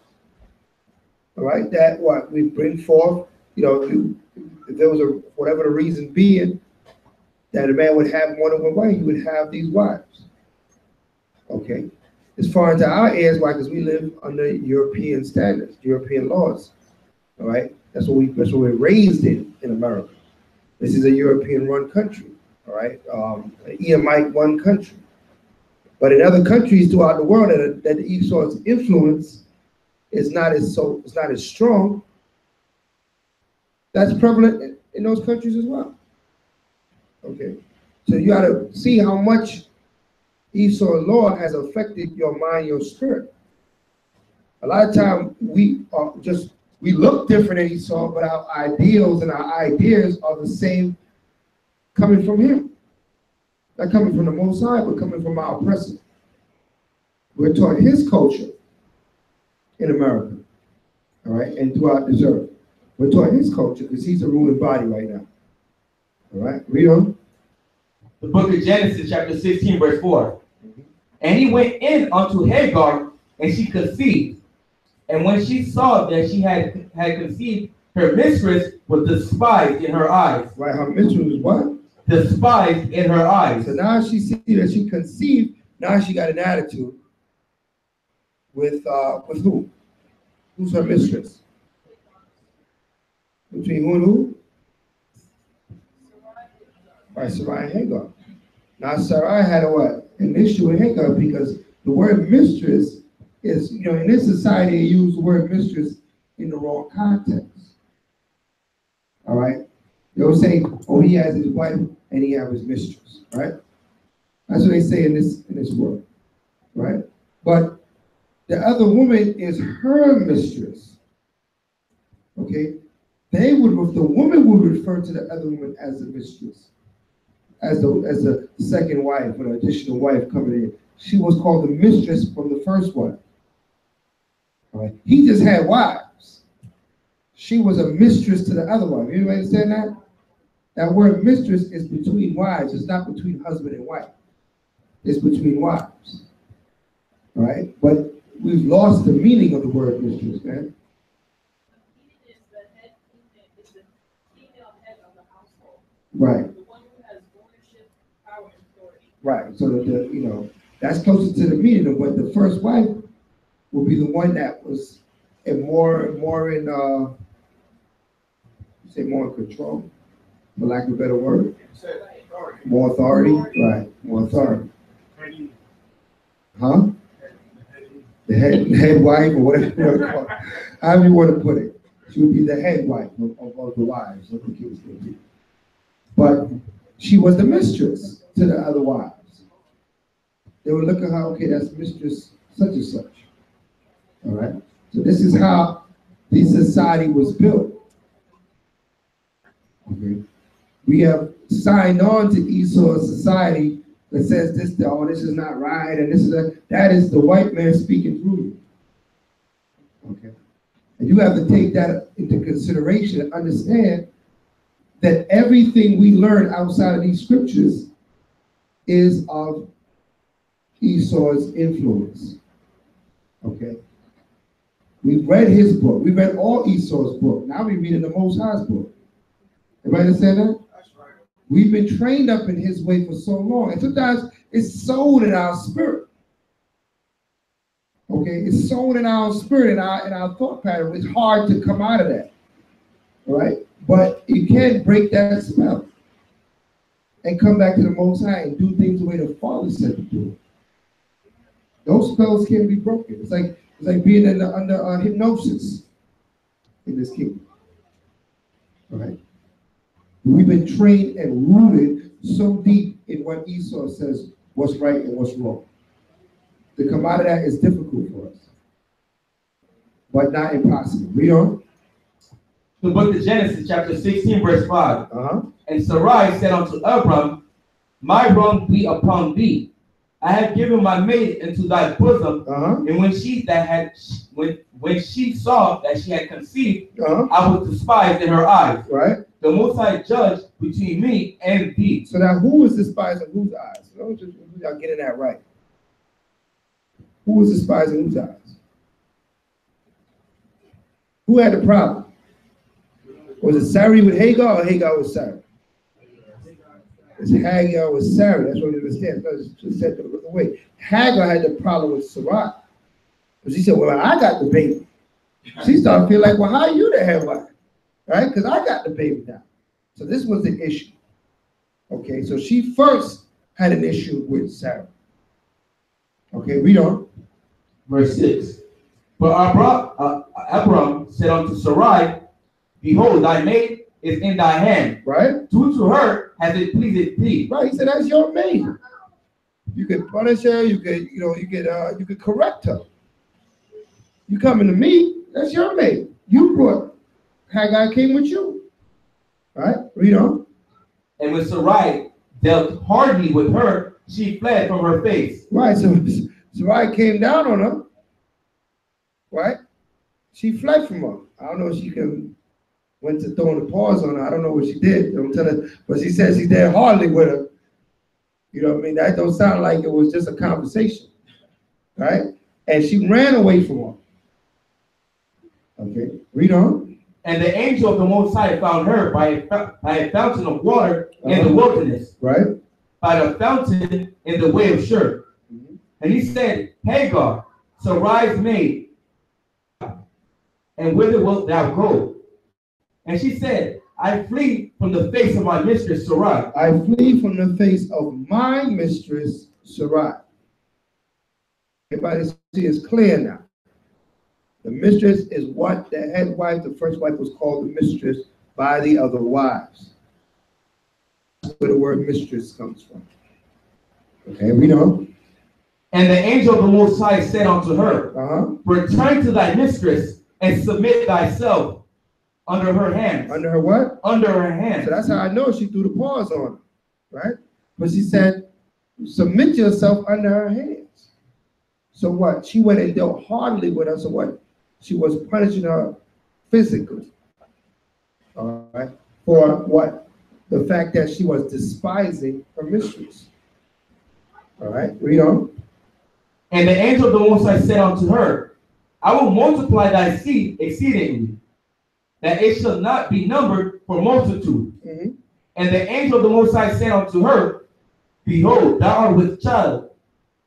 All right, that what we bring forth, you know, if there was whatever the reason being, that a man would have more than one wife, he would have these wives. Okay, as far as our ears, why? Because we live under European standards, European laws. All right, that's what we're raised in America. This is a European-run country. All right, an Edomite-run country. But in other countries throughout the world that Esau's influence is not as strong, that's prevalent in those countries as well. Okay, so you got to see how much Esau's law has affected your mind, your spirit. A lot of times we look different than Esau, but our ideals and our ideas are the same, coming from him. Not coming from the Most High, but coming from our oppressor. We're taught his culture in America, all right, and throughout this earth. We're taught his culture because he's the ruling body right now. All right, read on. The book of Genesis, chapter 16, verse 4. And he went in unto Hagar, and she conceived. And when she saw that she had conceived, her mistress was despised in her eyes. Right, her mistress was what? Despised in her eyes. So now she see that she conceived. Now she got an attitude with who? Who's her mistress? Between who and who? Right, Sarai and Hagar. Now Sarai had a what? An issue with Hagar because the word mistress is, you know, in this society they use the word mistress in the wrong context. All right. They will say, oh, he has his wife and he has his mistress, right? That's what they say in this world, right? But the other woman is her mistress. Okay? The woman would refer to the other woman as a mistress, as a second wife, or an additional wife coming in. She was called the mistress from the first wife. All right? He just had wives. She was a mistress to the other wife. You understand that? That word mistress is between wives. It's not between husband and wife. It's between wives. All right? But we've lost the meaning of the word mistress, man. Right. The one who has ownership, power, and authority. Right. So that's closer to the meaning of what the first wife will be, the one that was more in control, for lack of a better word. More authority. Right. More authority. Huh? The head wife, or whatever you want to call it. However you want to put it. She would be the head wife of the wives of the kids. But she was the mistress to the other wives. They would look at her, okay, that's mistress such and such. All right? So this is how the society was built. Okay? We have signed on to Esau's society that says this is not right, and that is the white man speaking through you. Okay? And you have to take that into consideration and understand that everything we learn outside of these scriptures is of Esau's influence. Okay? We've read his book. We read all Esau's book. Now we're reading the Most High's book. Everybody understand that? That's right. We've been trained up in his way for so long. And sometimes it's sown in our spirit. Okay? It's sown in our spirit, in our thought pattern. It's hard to come out of that. All right? But you can't break that spell and come back to the Most High and do things the way the Father said to do it. Those spells can't be broken. It's like being under hypnosis in this kingdom. All right? We've been trained and rooted so deep in what Esau says, what's right and what's wrong. To come out of that is difficult for us, but not impossible. Read on. The book of Genesis, chapter 16, verse 5. Uh-huh. And Sarai said unto Abram, my wrong be upon thee. I have given my maid into thy bosom. Uh-huh. And when she saw that she had conceived, Uh-huh. I was despised in her eyes. Right. The Most High judge between me and thee. So now who was despised in whose eyes? Y'all getting that right. Who was despised in whose eyes? Who had the problem? Was it Sarah with Hagar or Hagar with Sarah? It's Hagar with Sarah. That's what we understand. Just said the other way. Hagar had the problem with Sarai. Because she said, well, I got the baby. She started to feel like, well, how are you the head wife? Right? Because I got the baby now. So this was the issue. Okay, so she first had an issue with Sarah. Okay, read on. Verse 6. But Abram said unto Sarai, behold, thy maid is in thy hand. Right? Do to her as it pleaseth thee. Right. He said, that's your maid. You could punish her. You could correct her. You coming to me? That's your maid. You brought Hagar came with you. Right? Read on. And when Sarai dealt hardly with her, she fled from her face. Right. So Sarai came down on her. Right? She fled from her. I don't know if she went to throwing the paws on her. I don't know what she did. Don't tell her, but she said she did hardly with her. You know what I mean? That don't sound like it was just a conversation. Right? And she ran away from her. Okay, read on. And the angel of the Most High found her by a fountain of water in the wilderness. Right. By the fountain in the way of Shur. Mm-hmm. And he said, Hagar, Sarai's maid, and whither wilt thou go? And she said, I flee from the face of my mistress Sarai. I flee from the face of my mistress Sarai. Everybody see it's clear now. The mistress is what the head wife, the first wife, was called the mistress by the other wives. where the word mistress comes from. Okay, we know. And the angel of the Most High said unto her, Return to thy mistress and submit thyself under her hands. Under her what? Under her hands. So that's how I know she threw the paws on her, right? But she said, submit yourself under her hands. So what? She went and dealt hardly with her. So what? She was punishing her physically. All right? For what? The fact that she was despising her mistress. All right? Read on. And the angel of the Most High said unto her, I will multiply thy seed exceedingly, that it shall not be numbered for multitude. And the angel of the Most High said unto her, Behold, thou art with child,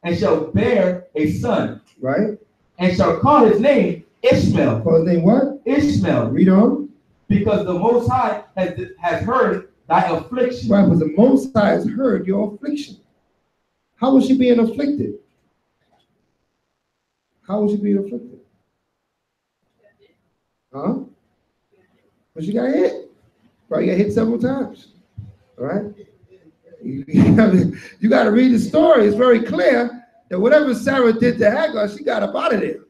and shalt bear a son. Right. And shall call his name Ishmael. Call his name what? Ishmael. Read on. Because the Most High has heard thy affliction. Right, because the Most High has heard your affliction. How was she being afflicted? How was she being afflicted? Huh? But she got hit. Probably got hit several times. All right? You got to read the story. It's very clear that whatever Sarah did to Hagar, she got up out of there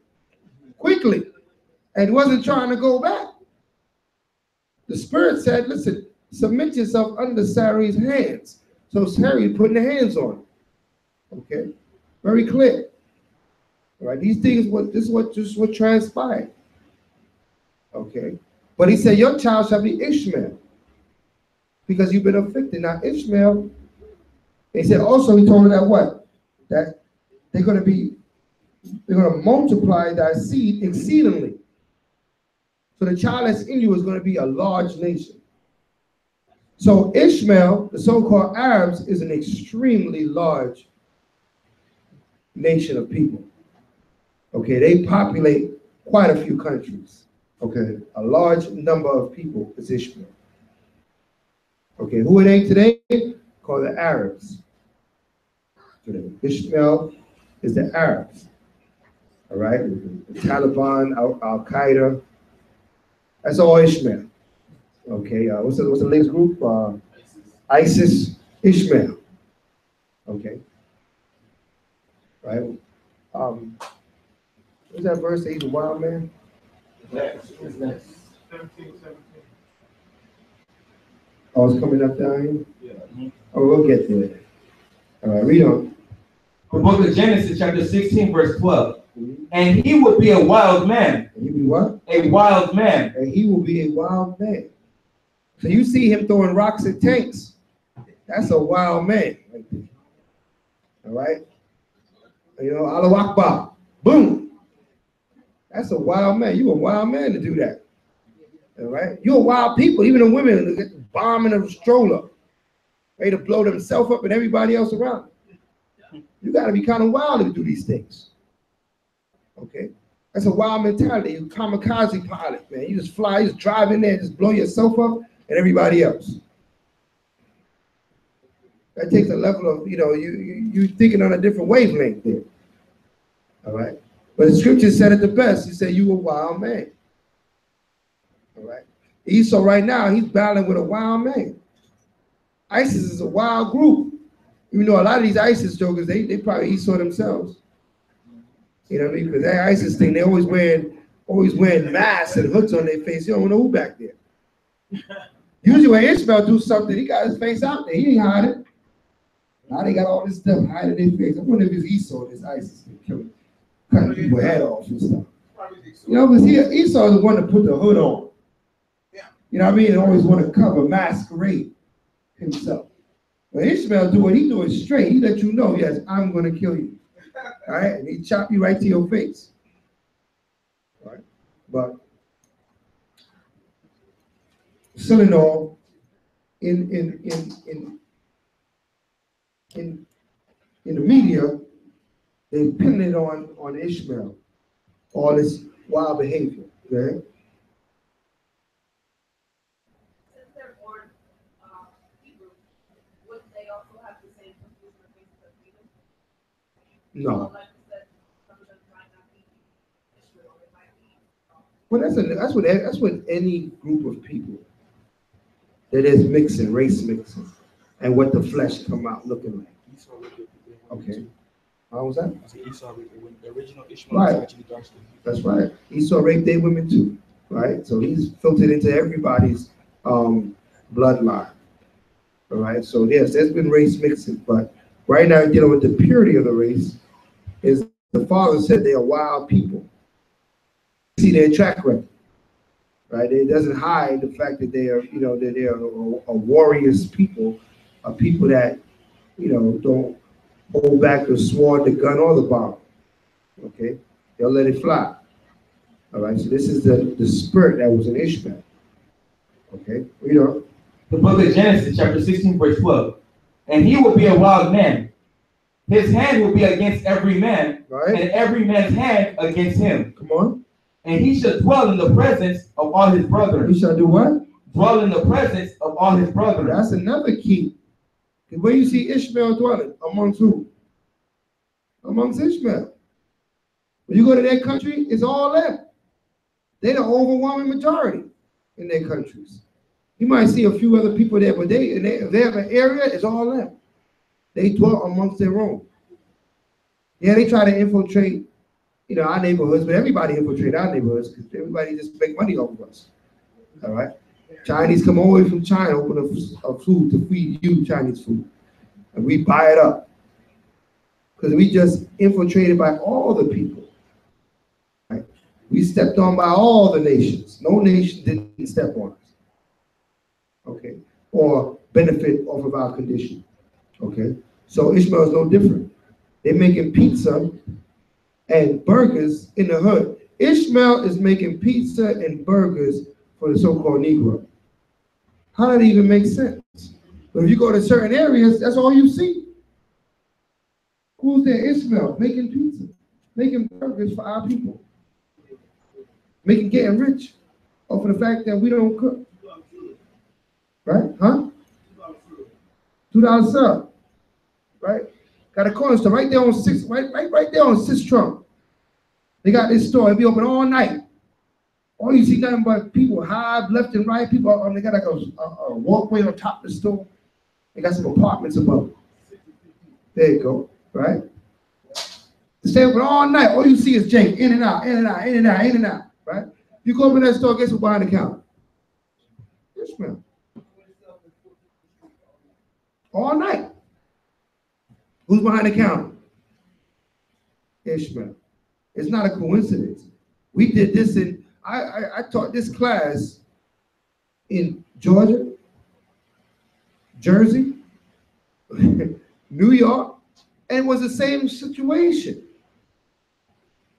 quickly and wasn't trying to go back. The Spirit said, listen, submit yourself under Sarah's hands. So Sarah putting the hands on her. Okay? Very clear. All right, these things, this is what transpired. Okay, but he said, your child shall be Ishmael, because you've been afflicted. Now Ishmael, he said also, he told her that what? That they're going to multiply thy seed exceedingly. So the child that's in you is going to be a large nation. So Ishmael, the so-called Arabs, is an extremely large nation of people. Okay, they populate quite a few countries. Okay, a large number of people is Ishmael. Okay, who are they today? Called the Arabs. Today, Ishmael is the Arabs. All right, the Taliban, Al Qaeda. That's all Ishmael. Okay, what's the latest group? ISIS, Ishmael. Okay. Right. What's that verse that he's a wild man? Next. 17, 17. Oh, it's coming up down here? Yeah. Oh, we'll get to it. All right, read on. The book of Genesis, chapter 16, verse 12. And he will be a wild man. And he be what? A wild man. And he will be a wild man. So you see him throwing rocks at tanks. That's a wild man right there. All right? You know, Allahu Akbar. Boom. That's a wild man. You a wild man to do that. All right? You're wild people. Even the women that get the bomb in a stroller, ready to blow themselves up and everybody else around. You got to be kind of wild to do these things. Okay? That's a wild mentality. You're a kamikaze pilot, man. You just fly, you just drive in there, just blow yourself up and everybody else. That takes a level of, you know, you thinking on a different wavelength there. All right? But the scripture said it the best. He said, you a wild man. All right? Esau right now, he's battling with a wild man. ISIS is a wild group. Even though a lot of these ISIS jokers, they probably Esau themselves. You know what I mean? Because that ISIS thing, they always wearing masks and hoods on their face. You don't know who back there. Usually when Ishmael do something, he got his face out there. He ain't hiding. Now they got all this stuff hiding their face. I wonder if it's Esau, this ISIS thing, cutting people's head off and stuff. You know, because Esau is the one to put the hood on. You know what I mean? And always want to cover, masquerade himself. But Ishmael do what he do it straight. He let you know, yes, I'm going to kill you. All right? And he chop you right to your face. All right? But still in all, in the media, they pin it on Ishmael, all this wild behavior. Okay? Since they're born Hebrew, would they also have the same conclusion of things that we do? No. Like you said, some of them might not be Israel, it might be. Well, that's what any group of people that is mixing, race mixing. and what the flesh come out looking like. Esau raped the women Okay. too. How was that? I said Esau raped the women. The original Ishmael Right. was actually dark skinned. That's right. Esau raped their women too, right? So he's filtered into everybody's bloodline. All right. So yes, there's been race mixing, but right now dealing with the purity of the race is the father said they are wild people. See their track record, right? It doesn't hide the fact that they are, that they are a warriors people, a people that, don't hold back the sword, the gun, or the bomb. Okay, they'll let it fly. All right. So this is the spirit that was in Ishmael. Okay, The book of Genesis, chapter 16, verse 12. And he will be a wild man. His hand will be against every man, right? and every man's hand against him. Come on. And he shall dwell in the presence of all his brethren. He shall do what? Dwell in the presence of all his brethren. That's another key. Where you see Ishmael dwelling? Amongst who? Amongst Ishmael. When you go to their country, it's all them. They're the overwhelming majority in their countries. You might see a few other people there, but if they have an area, it's all them. They dwell amongst their own. Yeah, they try to infiltrate, our neighborhoods, but everybody infiltrate our neighborhoods because everybody just make money off of us. All right? Chinese come all the way from China, open up food to feed you Chinese food. And we buy it up. Because we just infiltrated by all the people. Right? We stepped on by all the nations. No nation didn't step on us. Okay? Or benefit off of our condition. Okay? So Ishmael is no different. They're making pizza and burgers in the hood. Ishmael is making pizza and burgers for the so-called Negro. How did it even make sense? But if you go to certain areas, that's all you see. Who's there? Ishmael making pizza, making burgers for our people, getting rich off of the fact that we don't cook. Right? Huh? $2 sub. Right? Got a corner store right there on right there on Sis Trump. They got this store. It'll be open all night. All you see nothing but people hide left and right. People, they got like a walkway on top of the store. They got some apartments above it. There you go, right? They stay open all night. All you see is Jake in and out, in and out, in and out, in and out, right? You go open that store, guess who's behind the counter? Ishmael. All night. Who's behind the counter? Ishmael. It's not a coincidence. We did this I taught this class in Georgia, Jersey, New York, and it was the same situation.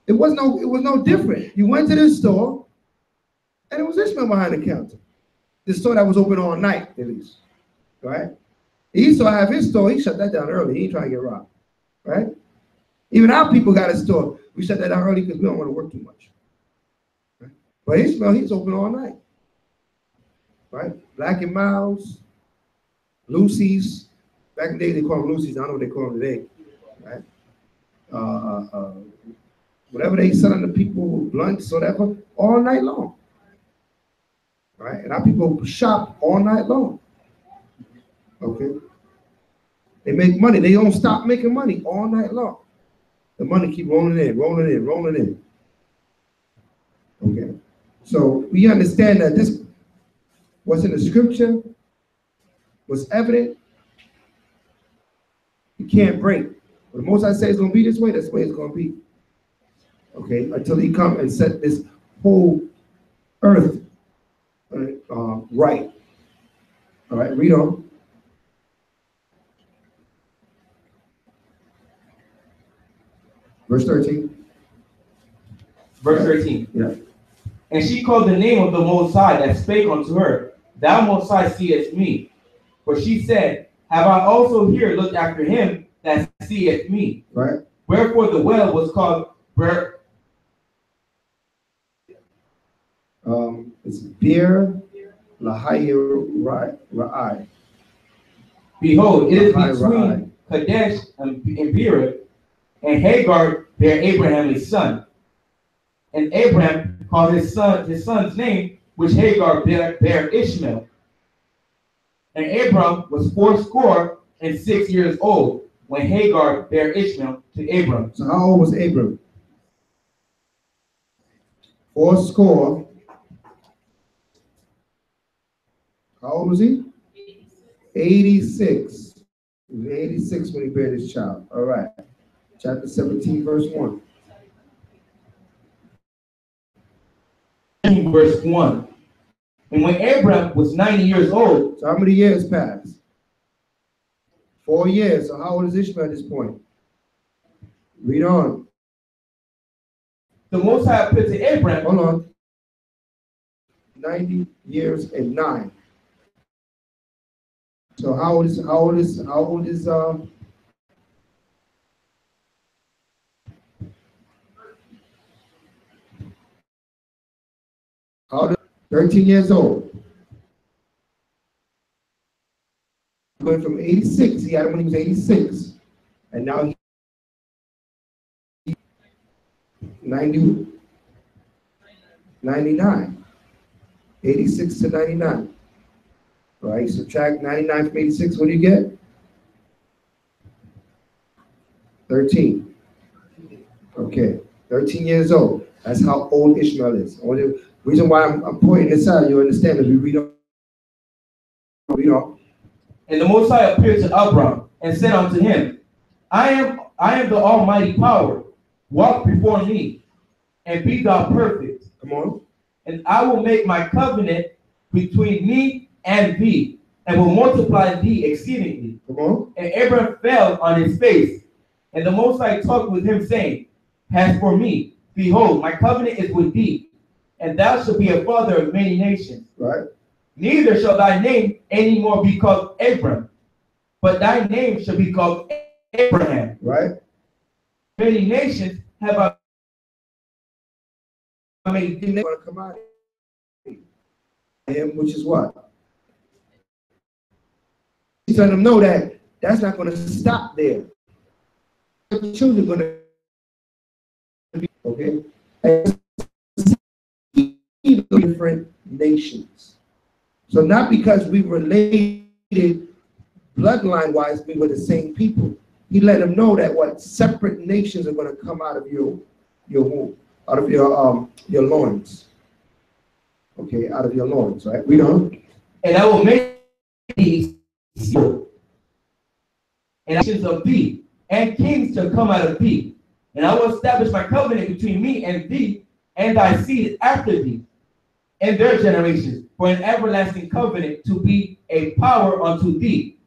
It was no different. You went to this store, and it was Ishmael behind the counter. This store that was open all night, at least, right? He used to have his store. He shut that down early. He ain't trying to get robbed, right? Even our people got a store. We shut that down early because we don't want to work too much. Right? But Ishmael, he's open all night, right? Black and Miles, Lucy's. Back in the day, they call them Lucy's. I don't know what they call them today, right? Whatever they selling to people, blunts, whatever, all night long, right? And our people shop all night long. Okay, they make money. They don't stop making money all night long. The money keep rolling in, rolling in, rolling in. Okay, so we understand that this, what's in the scripture, what's evident, you can't break. But the most I say it's going to be this way, that's the way it's going to be. Okay, until he come and set this whole earth right. All right, read on. Verse 13. Verse 13. Yeah. And she called the name of the Most High that spake unto her, Thou Most High seest me. For she said, Have I also here looked after him that seeth me? Right. Wherefore the well was called it's Beer Lahai Rai. Behold, it is Lahai between Kadesh and Beerah, and Hagar bare Abraham his son. And Abraham called his son's name, which Hagar bare Ishmael. And Abram was 86 years old when Hagar bare Ishmael to Abram. So how old was Abram? 80. How old was he? 86. He was 86 when he bare his child. All right. Chapter 17, verse 1. Verse 1. And when Abram was 90 years old. So how many years passed? 4 years. So how old is Ishmael at this point? Read on. The Most High appeared to Abram. Hold on. 90 years and 9. So how old is how old is 13 years old. Going from 86, he had him when he was 86. And now he's 99. 86 to 99. All right, subtract 99 from 86, what do you get? 13. Okay, 13 years old. That's how old Ishmael is. The reason why I'm pointing this out, you understand, as we read on. And the Most High appeared to Abram and said unto him, I am the Almighty Power. Walk before me, and be thou perfect. Come on. And I will make my covenant between me and thee, and will multiply thee exceedingly. Come on. And Abram fell on his face, and the Most High talked with him, saying, As for me, behold, my covenant is with thee, and thou shalt be a father of many nations. Right. Neither shall thy name any more be called Abram, but thy name shall be called Abraham. Right. Many nations have I made going to come out of him, which is what? He's letting them know that that's not going to stop there. The children are going to be, okay? And different nations. So not because we related bloodline-wise, we were the same people. He let them know that what separate nations are going to come out of your womb, out of your loins. Okay, out of your loins, right? We don't. And I will make thee and nations of thee, and kings shall come out of thee. And I will establish my covenant between me and thee, and thy seed after thee, and their generations, for an everlasting covenant to be a power unto thee,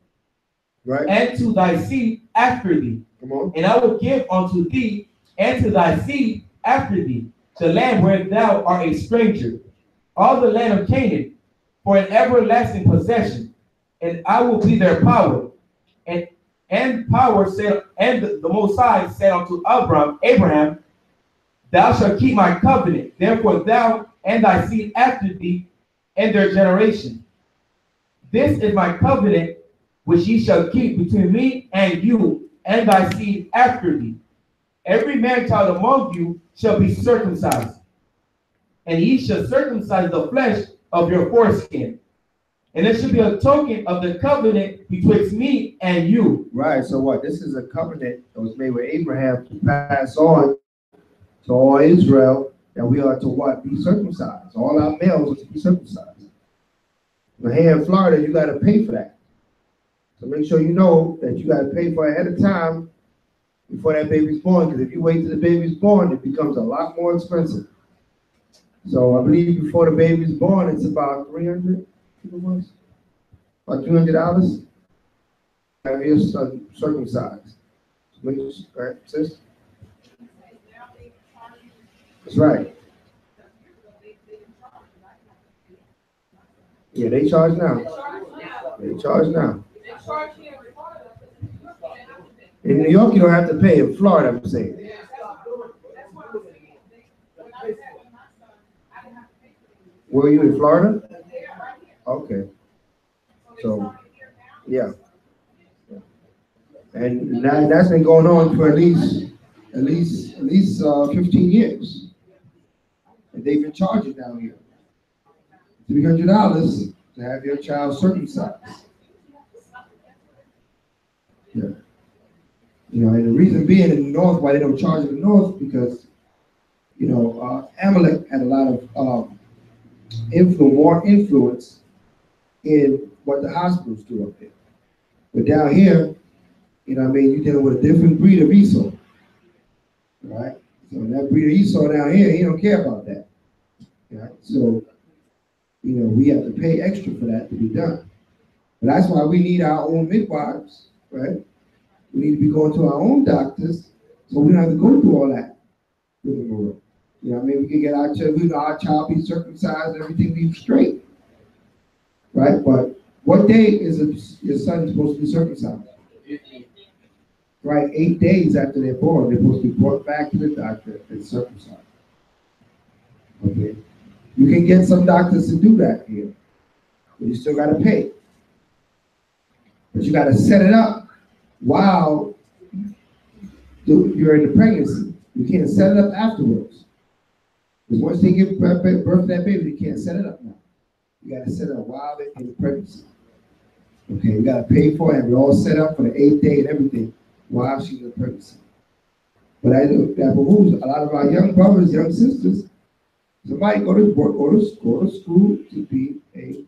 right, and to thy seed after thee. Come on. And I will give unto thee and to thy seed after thee the land where thou art a stranger, all the land of Canaan, for an everlasting possession, and I will be their power. And power said, and the Most High said unto Abraham, Thou shalt keep my covenant, therefore thou and thy seed after thee and their generation. This is my covenant which ye shall keep between me and you and thy seed after thee. Every man child among you shall be circumcised, and ye shall circumcise the flesh of your foreskin. And it should be a token of the covenant betwixt me and you. Right, so what? This is a covenant that was made with Abraham to pass on to all Israel, that we are to what? Be circumcised. All our males are to be circumcised. Now here in Florida, you got to pay for that. So make sure you know that you got to pay for it ahead of time before that baby's born, because if you wait till the baby's born, it becomes a lot more expensive. So I believe before the baby's born, it's about $300. About $200. Have your son circumcised. Right, sis? That's right. Yeah, they charge now. They charge now. In New York, you don't have to pay. In Florida, I'm saying. Were you in Florida? Okay. So, yeah. And that's been going on for at least 15 years. And they've been charging down here $300 to have your child circumcised. You know, and the reason being in the north, why they don't charge in the north, because, you know, Amalek had a lot of more influence in what the hospitals do up there. But down here, you know what I mean, you're dealing with a different breed of Esau. Right? So that breed of Esau down here, he don't care about that. Right? So, you know, we have to pay extra for that to be done. But that's why we need our own midwives, right? We need to be going to our own doctors, so we don't have to go through all that. You know what I mean? We can get our child be circumcised and everything be straight. Right? But what day is your son supposed to be circumcised? Right, 8 days after they're born, they're supposed to be brought back to the doctor and circumcised. Okay? You can get some doctors to do that here, but you still got to pay. But you got to set it up while you're in the pregnancy. You can't set it up afterwards. Because once they give birth to that baby, they can't set it up now. You got to set it up while they're in the pregnancy. Okay, you got to pay for it, have it all set up for the 8th day and everything while she's in pregnancy. But that behooves a lot of our young brothers, young sisters, somebody go to school to be a,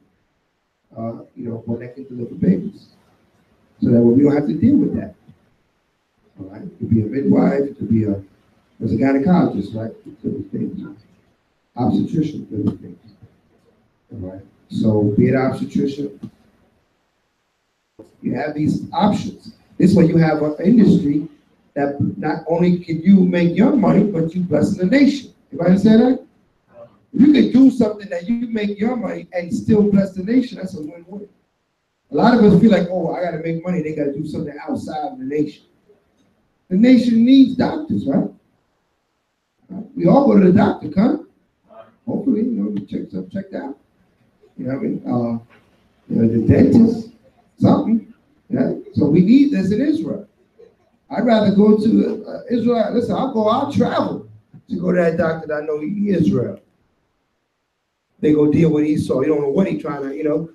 one that can deliver babies. So that we don't have to deal with that. All right, to be a midwife, to be a gynecologist, right? Obstetrician, those things. All right, so be an obstetrician. You have these options. This way you have an industry that not only can you make your money, but you bless the nation. Everybody understand that? You can do something that you make your money and still bless the nation. That's a win-win. A lot of us feel like, oh, I got to make money. They got to do something outside of the nation. The nation needs doctors, right? We all go to the doctor, huh? Hopefully, we checked out. You know what I mean? The dentist, something. Yeah? So we need this in Israel. I'd rather go to Israel. Listen, I'll travel to go to that doctor that I know in Israel. They go deal with Esau. You don't know what he's trying to,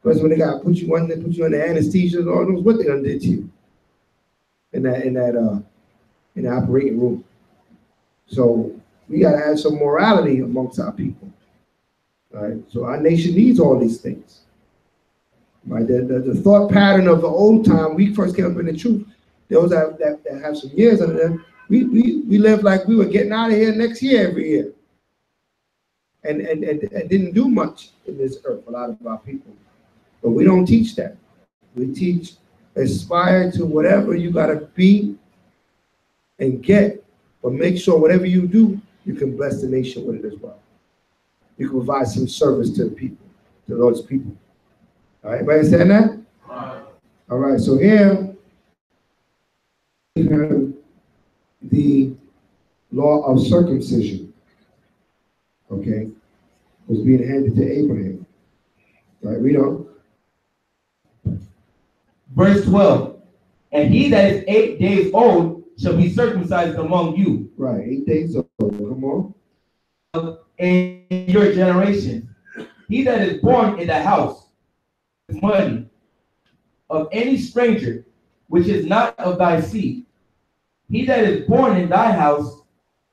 because when they got to put you under anesthesia, Lord knows what they done did to you in the operating room. So we got to have some morality amongst our people. All right. So our nation needs all these things. Right. The thought pattern of the old time, we first came up in the truth. Those that have some years under them, we lived like we were getting out of here next year every year. And didn't do much in this earth, a lot of our people. But we don't teach that. We teach aspire to whatever you got to be and get, but make sure whatever you do, you can bless the nation with it as well. You can provide some service to the people, to those people. All right, everybody understand that? All right, so here we have the law of circumcision, okay, was being handed to Abraham. All right, read on. Verse 12, and he that is 8 days old shall be circumcised among you. Right, 8 days old, come on. In your generation, he that is born in the house with money of any stranger, which is not of thy seed, he that is born in thy house,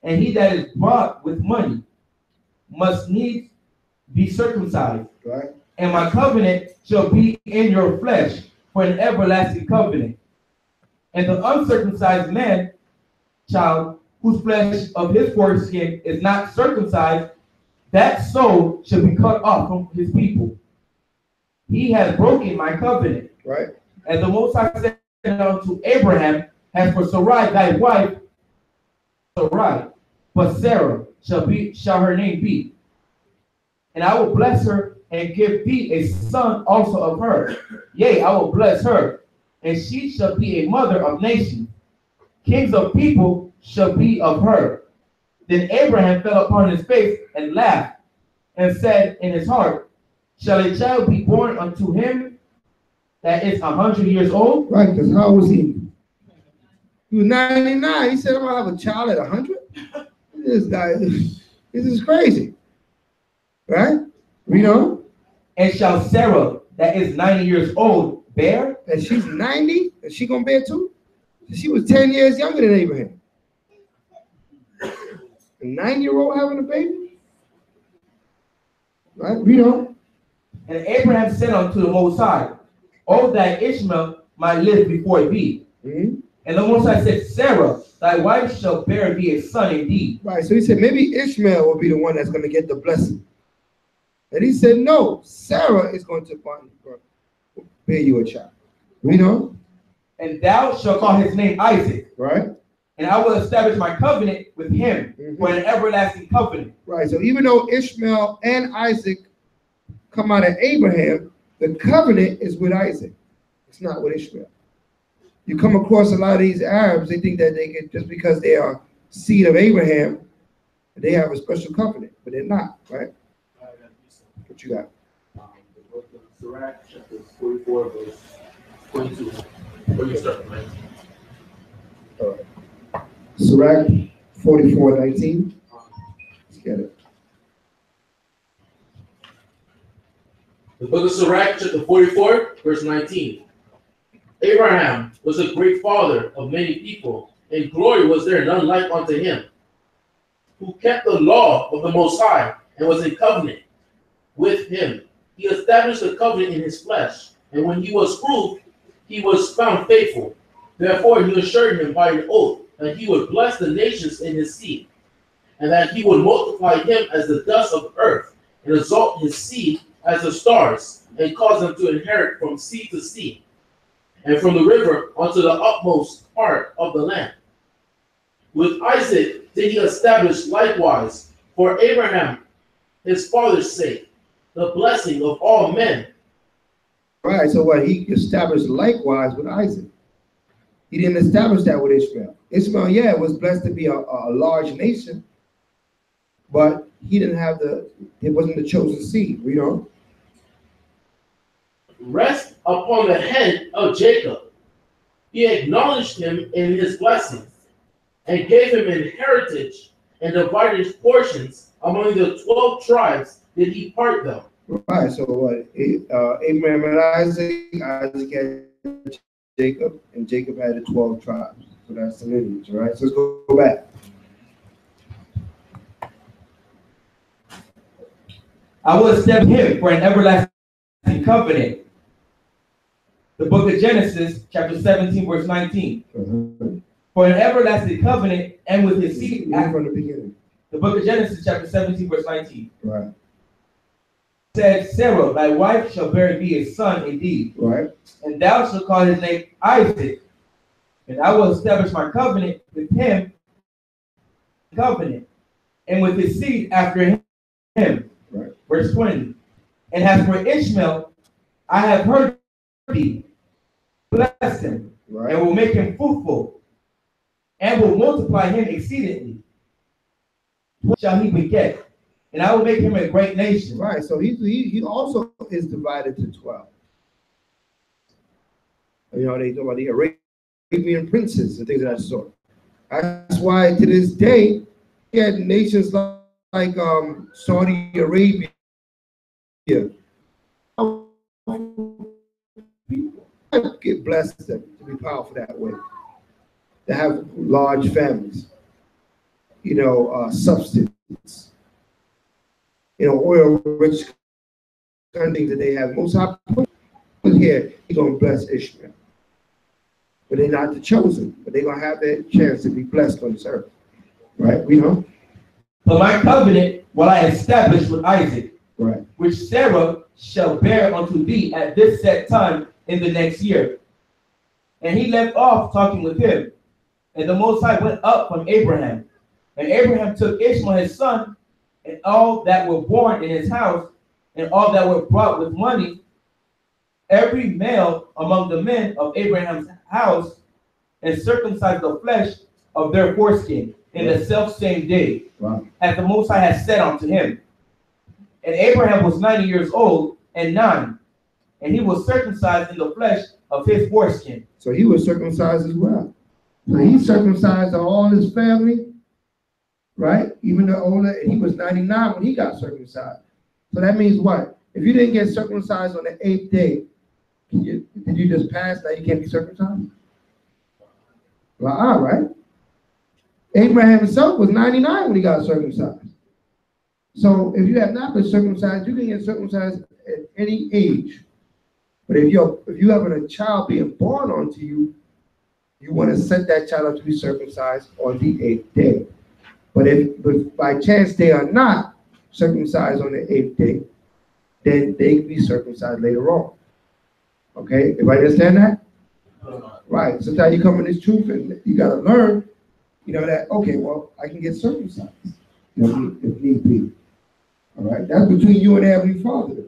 and he that is brought with money, must needs be circumcised. Right. And my covenant shall be in your flesh for an everlasting covenant. And the uncircumcised man child, whose flesh of his foreskin is not circumcised, that soul shall be cut off from his people. He has broken my covenant. Right. And the Most High said unto Abraham, as for Sarai thy wife, Sarai, but Sarah shall her name be. And I will bless her and give thee a son also of her. Yea, I will bless her, and she shall be a mother of nations. Kings of people shall be of her. Then Abraham fell upon his face and laughed, and said in his heart, shall a child be born unto him that is 100 years old? Right, because how was he? He was 99. He said, I'm going to have a child at 100? This guy, this is crazy. Right? Read on. And shall Sarah, that is 90 years old, bear? And she's 90? Is she going to bear too? She was 10 years younger than Abraham. A 9-year-old having a baby? Right? Read on. And Abraham said unto the Most High, O that Ishmael might live before thee. Mm-hmm. And the Most High said, Sarah, thy wife shall bear thee a son indeed. Right, so he said maybe Ishmael will be the one that's going to get the blessing. And he said, no, Sarah is going to bear you a child. Read on. And thou shalt call his name Isaac. Right. And I will establish my covenant with him for an everlasting covenant. Right, so even though Ishmael and Isaac come out of Abraham, the covenant is with Isaac. It's not with Ishmael. You come across a lot of these Arabs, they think that they can, just because they are seed of Abraham, they have a special covenant, but they're not, right? What you got? The book of Sirach, chapter 44, verse 22. Where you start from 19? All right. Sirach 44:19. Let's get it. The book of Sirach, chapter 44, verse 19. Abraham was a great father of many people, and glory was there none like unto him, who kept the law of the Most High, and was in covenant with him. He established a covenant in his flesh, and when he was proved, he was found faithful. Therefore he assured him by an oath that he would bless the nations in his seed, and that he would multiply him as the dust of earth, and exalt his seed as the stars, and cause them to inherit from sea to sea, and from the river unto the utmost part of the land. With Isaac did he establish likewise for Abraham his father's sake the blessing of all men. Right, so what he established likewise with Isaac. He didn't establish that with Ishmael. Ishmael, yeah, was blessed to be a large nation, but he didn't have it wasn't the chosen seed, you know. Rest upon the head of Jacob. He acknowledged him in his blessings, and gave him an heritage, and divided his portions among the 12 tribes did he part them. Right, so what? Abraham and Isaac had Jacob, and Jacob had the 12 tribes. So that's the lineage, all right? So let's go back. I will establish him for an everlasting covenant. The book of Genesis, chapter 17, verse 19. For an everlasting covenant, and with his seed. From the beginning. The book of Genesis, chapter 17, verse 19. Right. Said, Sarah, thy wife shall bear thee a son indeed. Right. And thou shalt call his name Isaac. And I will establish my covenant with him, and with his seed after him. Right. Verse 20. And as for Ishmael, I have heard thee, bless him, right, and will make him fruitful, and will multiply him exceedingly. What shall he beget? And I will make him a great nation. Right, so he also is divided to 12. You know, they talk about the Arabian princes and things of that sort. That's why to this day, you had nations like Saudi Arabia. People get blessed to be powerful that way. To have large families, you know, substance, you know, oil-rich countries that they have. Most here, he's gonna bless Ishmael, but they're not the chosen. But they're gonna have their chance to be blessed on this earth, right? We know. But my covenant will I establish with Isaac, right, which Sarah shall bear unto thee at this set time in the next year. And he left off talking with him. And the Most High went up from Abraham. And Abraham took Ishmael his son, and all that were born in his house, and all that were brought with money, every male among the men of Abraham's house, and circumcised the flesh of their foreskin in the selfsame day, as the Most High had said unto him. And Abraham was 90 years old and 9, and he was circumcised in the flesh of his foreskin. So he was circumcised as well. So he circumcised all his family, right? Even the older, and he was 99 when he got circumcised. So that means what? If you didn't get circumcised on the 8th day, did you just pass? Now you can't be circumcised? Right? Abraham himself was 99 when he got circumcised. So if you have not been circumcised, you can get circumcised at any age. But if you have a child being born onto you, you want to set that child up to be circumcised on the 8th day. But if by chance they are not circumcised on the 8th day, then they can be circumcised later on. Okay, everybody understand that? Right. Sometimes you come in this truth and you got to learn, that, okay, well, I can get circumcised, if need be. All right, that's between you and the Heavenly Father.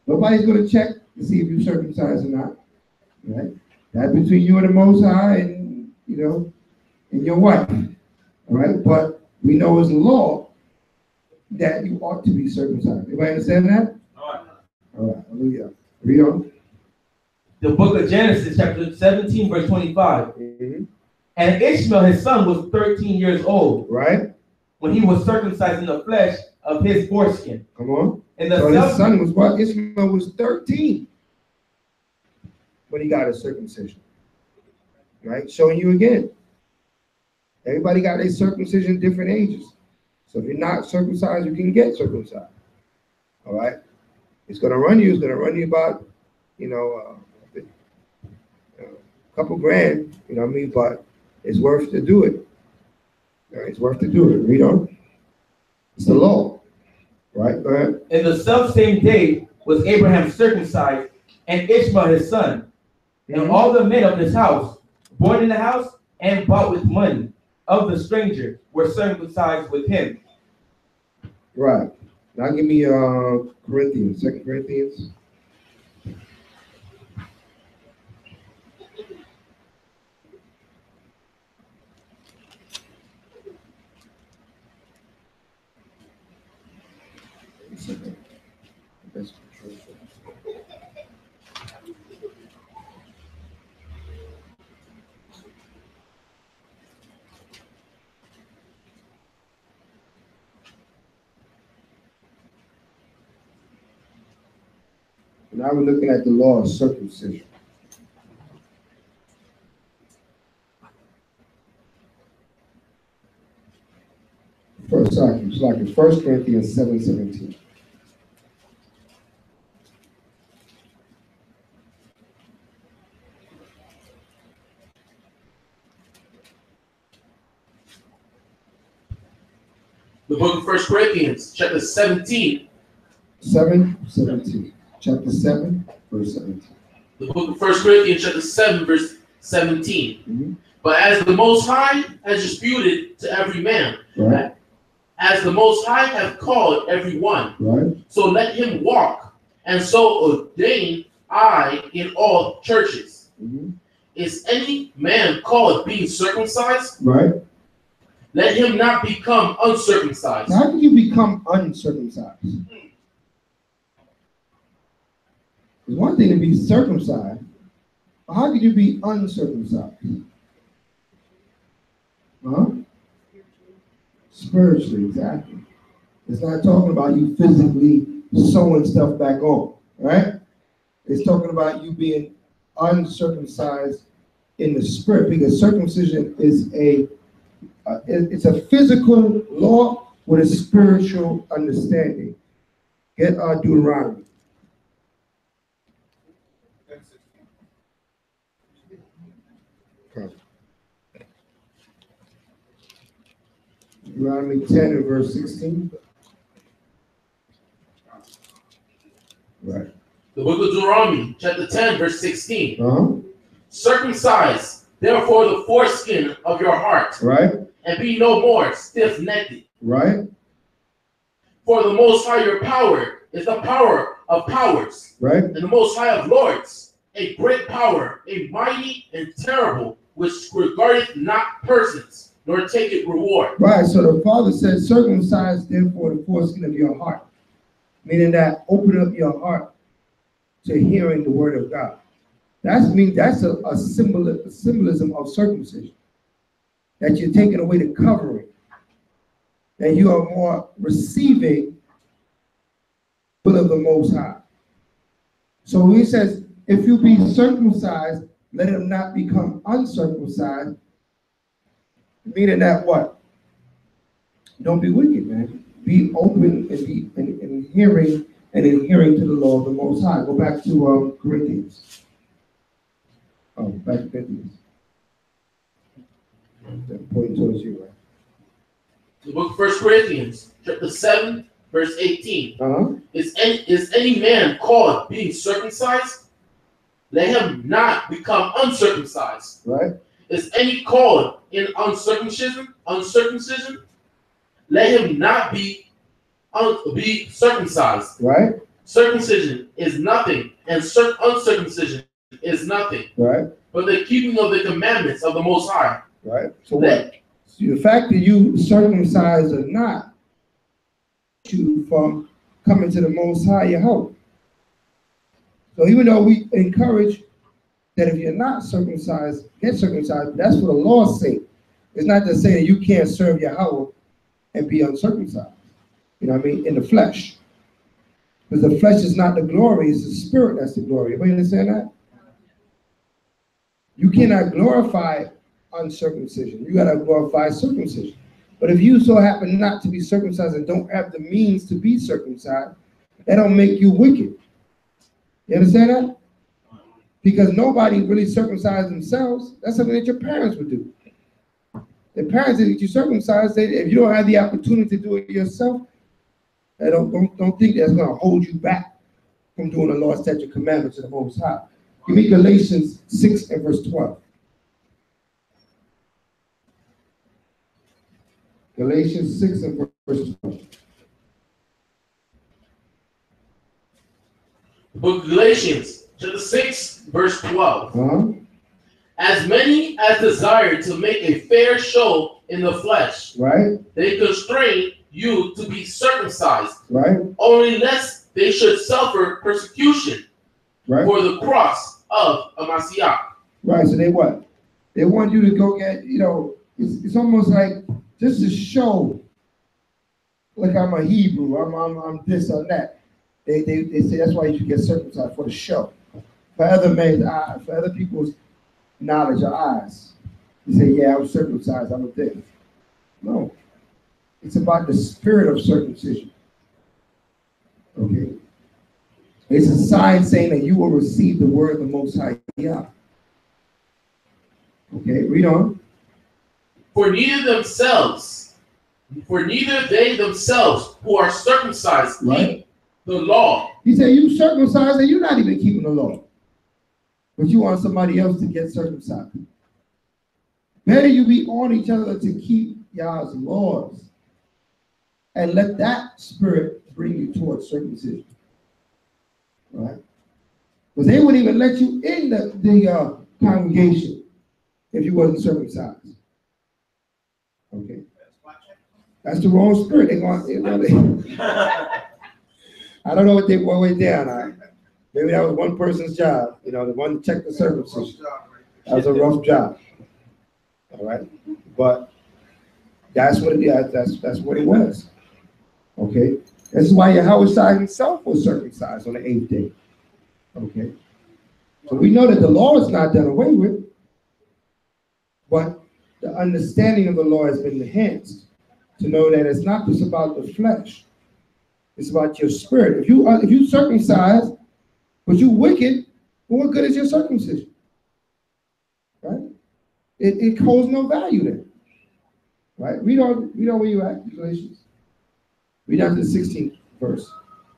Nobody's going to check to see if you're circumcised or not. Right? That's between you and the Most High and, and your wife. All right, but we know as law that you ought to be circumcised. Everybody understand that? All right, hallelujah. Read on. The book of Genesis, chapter 17, verse 25. Mm-hmm. And Ishmael, his son, was 13 years old. Right. When he was circumcised in the flesh of his foreskin. Come on. And so his son was what? Ishmael was 13 when he got his circumcision. Right? Showing you again. Everybody got their circumcision at different ages. So if you're not circumcised, you can get circumcised. All right? It's going to run you about, a couple grand, but it's worth to do it. All right? It's worth to do it. Read on. It's the law. Right? Go ahead. In the self-same day was Abraham circumcised, and Ishmael his son, and all the men of his house, born in the house and bought with money of the stranger, were circumcised with him. Right. Now give me Corinthians, 2 Corinthians. Now we're looking at the law of circumcision. First, it's like in 1 Corinthians 7:17. The book of 1 Corinthians, chapter 17. 7:17. Chapter 7, verse 17. The book of 1 Corinthians, chapter 7, verse 17. Mm-hmm. But as the Most High has disputed to every man, right, as the Most High hath called every one, right, so let him walk, and so ordain I in all churches. Mm-hmm. Is any man called being circumcised? Right. Let him not become uncircumcised. How can you become uncircumcised? It's one thing to be circumcised, but how can you be uncircumcised? Huh? Spiritually, exactly. It's not talking about you physically sewing stuff back on, right? It's talking about you being uncircumcised in the spirit, because circumcision is it's a physical law with a spiritual understanding. Get Deuteronomy. Deuteronomy 10 and verse 16. Right. The book of Deuteronomy, chapter 10, verse 16. Uh-huh. Circumcise, therefore, the foreskin of your heart. Right. And be no more stiff-necked. Right. For the Most High your power is the power of powers. Right. And the Most High of lords, a great power, a mighty and terrible, which regardeth not persons, nor taketh reward. Right. So the Father says, circumcise therefore the foreskin of your heart. Meaning that open up your heart to hearing the word of God. That's a symbolism of circumcision. That you're taking away the covering. That you are more receiving the will of the Most High. So he says, if you be circumcised, let him not become uncircumcised. Meaning that what? Don't be wicked, man. Be open and be and hearing and adhering to the law of the Most High. Go back to Corinthians. Oh, back to Corinthians. Pointing towards you, right? The book of 1 Corinthians, chapter 7, verse 18. Is any man called being circumcised? Let him not become uncircumcised. Right. Is any called in uncircumcision? Let him not be circumcised. Right. Circumcision is nothing, and uncircumcision is nothing. Right. But the keeping of the commandments of the Most High. Right. So what? See, the fact that you circumcised or not, you from coming to the Most High, your hope. So even though we encourage that if you're not circumcised, get circumcised, that's for the law's sake. It's not to say that you can't serve Yahweh and be uncircumcised. You know what I mean? In the flesh. Because the flesh is not the glory, it's the spirit that's the glory. Everybody understand that? You cannot glorify uncircumcision. You got to glorify circumcision. But if you so happen not to be circumcised and don't have the means to be circumcised, that don't make you wicked. You understand that? Because nobody really circumcised themselves. That's something that your parents would do. The parents that get you circumcised, if you don't have the opportunity to do it yourself, don't think that's going to hold you back from doing the law, statute, commandments of the Most High. Give me Galatians 6 and verse 12. Galatians 6 and verse 12. The book of Galatians, chapter 6, verse 12. As many as desire to make a fair show in the flesh, right? They constrain you to be circumcised, right? Only lest they should suffer persecution, right, for the cross of Mashiach. Right. So they what? They want you to go get, it's almost like just to show, like I'm a Hebrew, I'm this or that. They say that's why you should get circumcised, for the show, for other men's eyes, for other people's knowledge or eyes. You say, yeah, I'm circumcised, I'm a this. No. It's about the spirit of circumcision. Okay. It's a sign saying that you will receive the word of the Most High. Yeah. Okay, read on. For neither they themselves who are circumcised keep the law. He said, you circumcised and you're not even keeping the law. But you want somebody else to get circumcised. Better you be on each other to keep Yah's laws. And let that spirit bring you towards circumcision. Right? Because they wouldn't even let you in the congregation if you wasn't circumcised. Okay. That's the wrong spirit. I don't know what they went down on. Maybe that was one person's job, the one to check the circumcision. That was a rough job. All right. But that's what that's what it was. Okay. This is why Yahweh himself was circumcised on the 8th day. Okay. So we know that the law is not done away with, but the understanding of the law has been enhanced to know that it's not just about the flesh. It's about your spirit. If you circumcise, but you wicked, well, what good is your circumcision? Right? It holds no value then. Right? Read on where you at, Galatians. Read down to the 16th verse.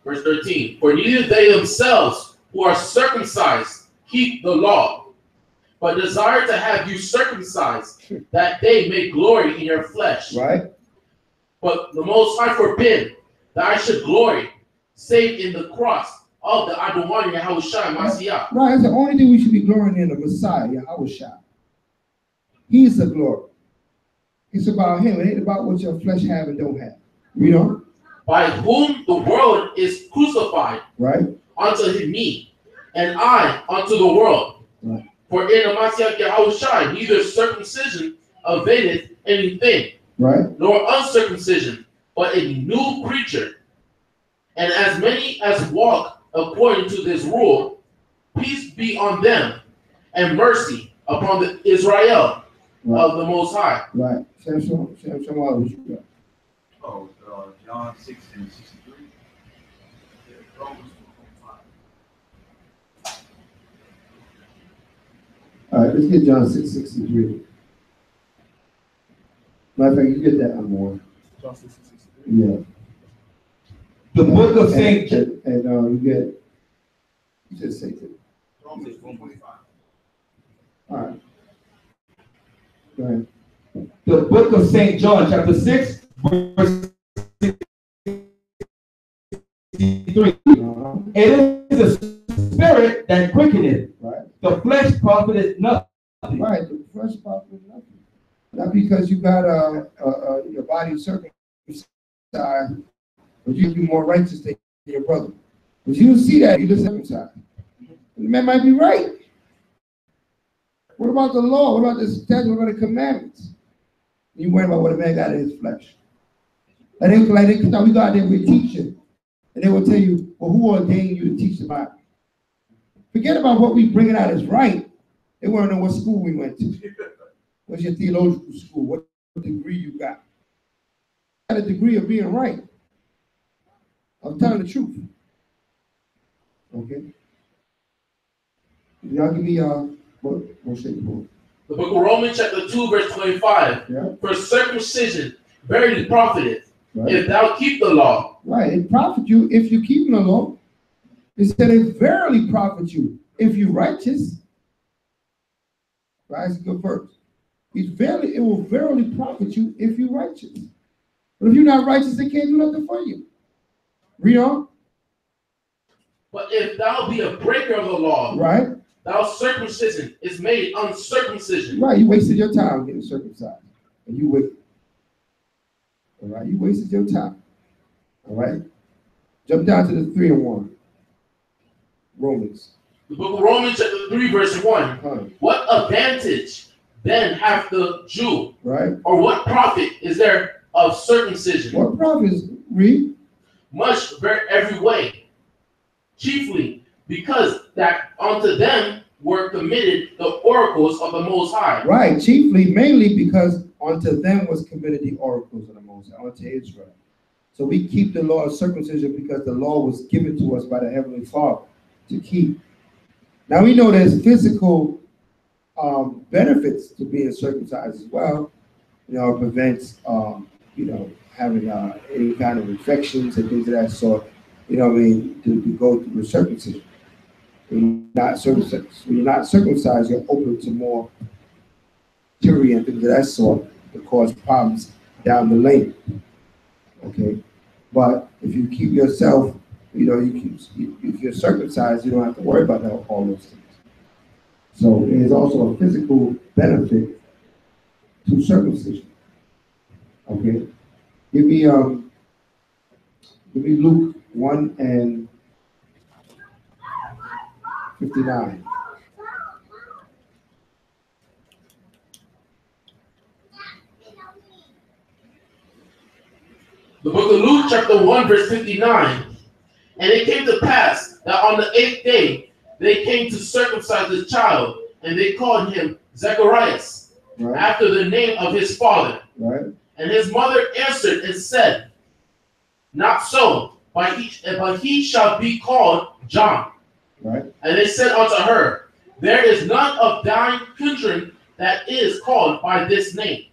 Verse 13. For neither they themselves who are circumcised keep the law, but desire to have you circumcised, that they may glory in your flesh. Right. But the Most High forbid that I should glory, save in the cross of the Adonai Yahweh Shai Mashiach. Right, that's the only thing we should be glorying in, the Messiah, Yahweh Shai. He's the glory. It's about him. It ain't about what your flesh have and don't have. By whom the world is crucified, right, unto me, and I unto the world. Right. For in the Mashiach Yahweh Shai neither circumcision availeth anything, right, nor uncircumcision, but a new creature. And as many as walk according to this rule, peace be on them, and mercy upon the Israel, of the Most High. Right. Sam, what you got? Oh, John 6:63. Romans 4:5. All right, let's get John 6:63. Matter of fact, you get that one more. John 6:63. Yeah. The book of Saint John. And you get, you just say it. Romans 4:25. All right. Go ahead. The book of Saint John, chapter 6, verse 63. It is the spirit that quickeneth. Right. The flesh profiteth nothing. Right. The flesh profit nothing. Not because you got your body circumcised, but you be more righteous than your brother. But you don't see that, you just circumcised. The man might be right. What about the law? What about the statute? What about the commandments? You worry about what a man got in his flesh. Like we go out there with a teacher, and they will tell you, well, who ordained you to teach the Bible? Forget about what we bring it out as right. They want to know what school we went to. What's your theological school? What degree you got? Got a degree of being right, of telling the truth. Okay. Y'all give me what say the The book of Romans, chapter 2, verse 25. Yeah. For circumcision verily profiteth, Right. if thou keep the law. Right. It profit you if you keep the law. It said it verily profit you if you righteous. Right, that's a good verse. It will verily profit you if you righteous. But if you're not righteous, they can't do nothing for you. Read on. But if thou be a breaker of the law, Right. thou circumcision is made uncircumcision. Right. You wasted your time getting circumcised. And you wicked. All right. You wasted your time. All right. Jump down to the 3 and 1. Romans. The book of Romans, chapter 3, verse 1. What advantage then hath the Jew? Right. Or what profit is there of circumcision? What profit is, read? Much every way. Chiefly because that unto them were committed the oracles of the Most High. Right. Chiefly, mainly because unto them was committed the oracles of the Most High, unto Israel. So we keep the law of circumcision because the law was given to us by the Heavenly Father to keep. Now we know there's physical benefits to being circumcised as well. You know, it prevents, having any kind of infections and things of that sort. You know what I mean? To go through circumcision. When you're not circumcised, you're open to more bacteria and things of that sort to cause problems down the lane. Okay? But if you keep yourself, if you're circumcised, you don't have to worry about all those things. So there's also a physical benefit to circumcision. Okay? Give me Luke 1 and 59. The book of Luke, chapter 1, verse 59. And it came to pass that on the 8th day they came to circumcise the child, and they called him Zacharias, Right. after the name of his father. Right. And his mother answered and said, Not so, but he shall be called John. Right. And they said unto her, There is none of thine kindred that is called by this name.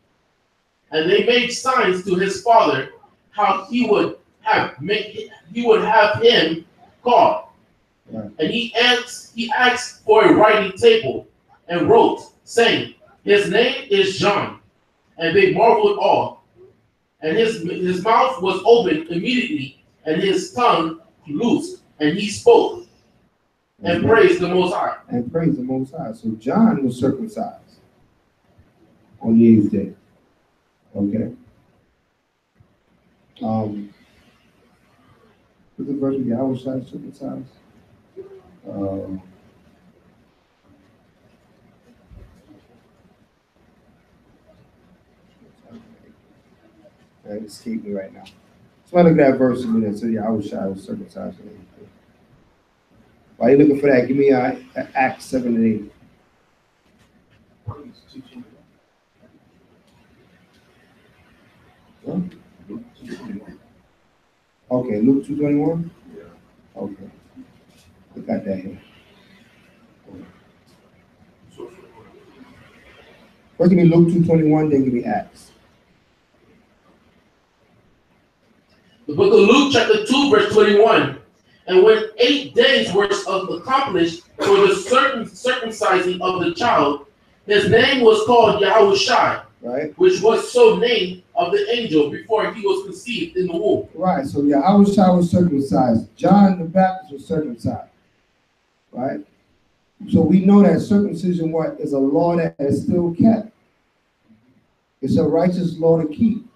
And they made signs to his father how he would have him called. Right. And he asked for a writing table and wrote, saying, His name is John. And they marveled all. And his mouth was opened immediately, and his tongue loosed, and he spoke and praised the Most High. And praise the Most High. So John was circumcised on the 8th day. Okay. What's the verse we got? I was circumcised. It escaped me right now. So I look at that verse a minute. So yeah, I was circumcised. While you looking for that, give me Acts 7 and 8. Huh? Okay, Luke 2:21? Okay. We got that here. First give me Luke 2:21, then give me Acts. The book of Luke, chapter 2, verse 21. And when 8 days were accomplished for the circumcising of the child, his name was called Yahushua, Right? which was so named of the angel before he was conceived in the womb. Right, so Yahushua was circumcised. John the Baptist was circumcised. Right? So we know that circumcision what is a law that is still kept. It's a righteous law to keep.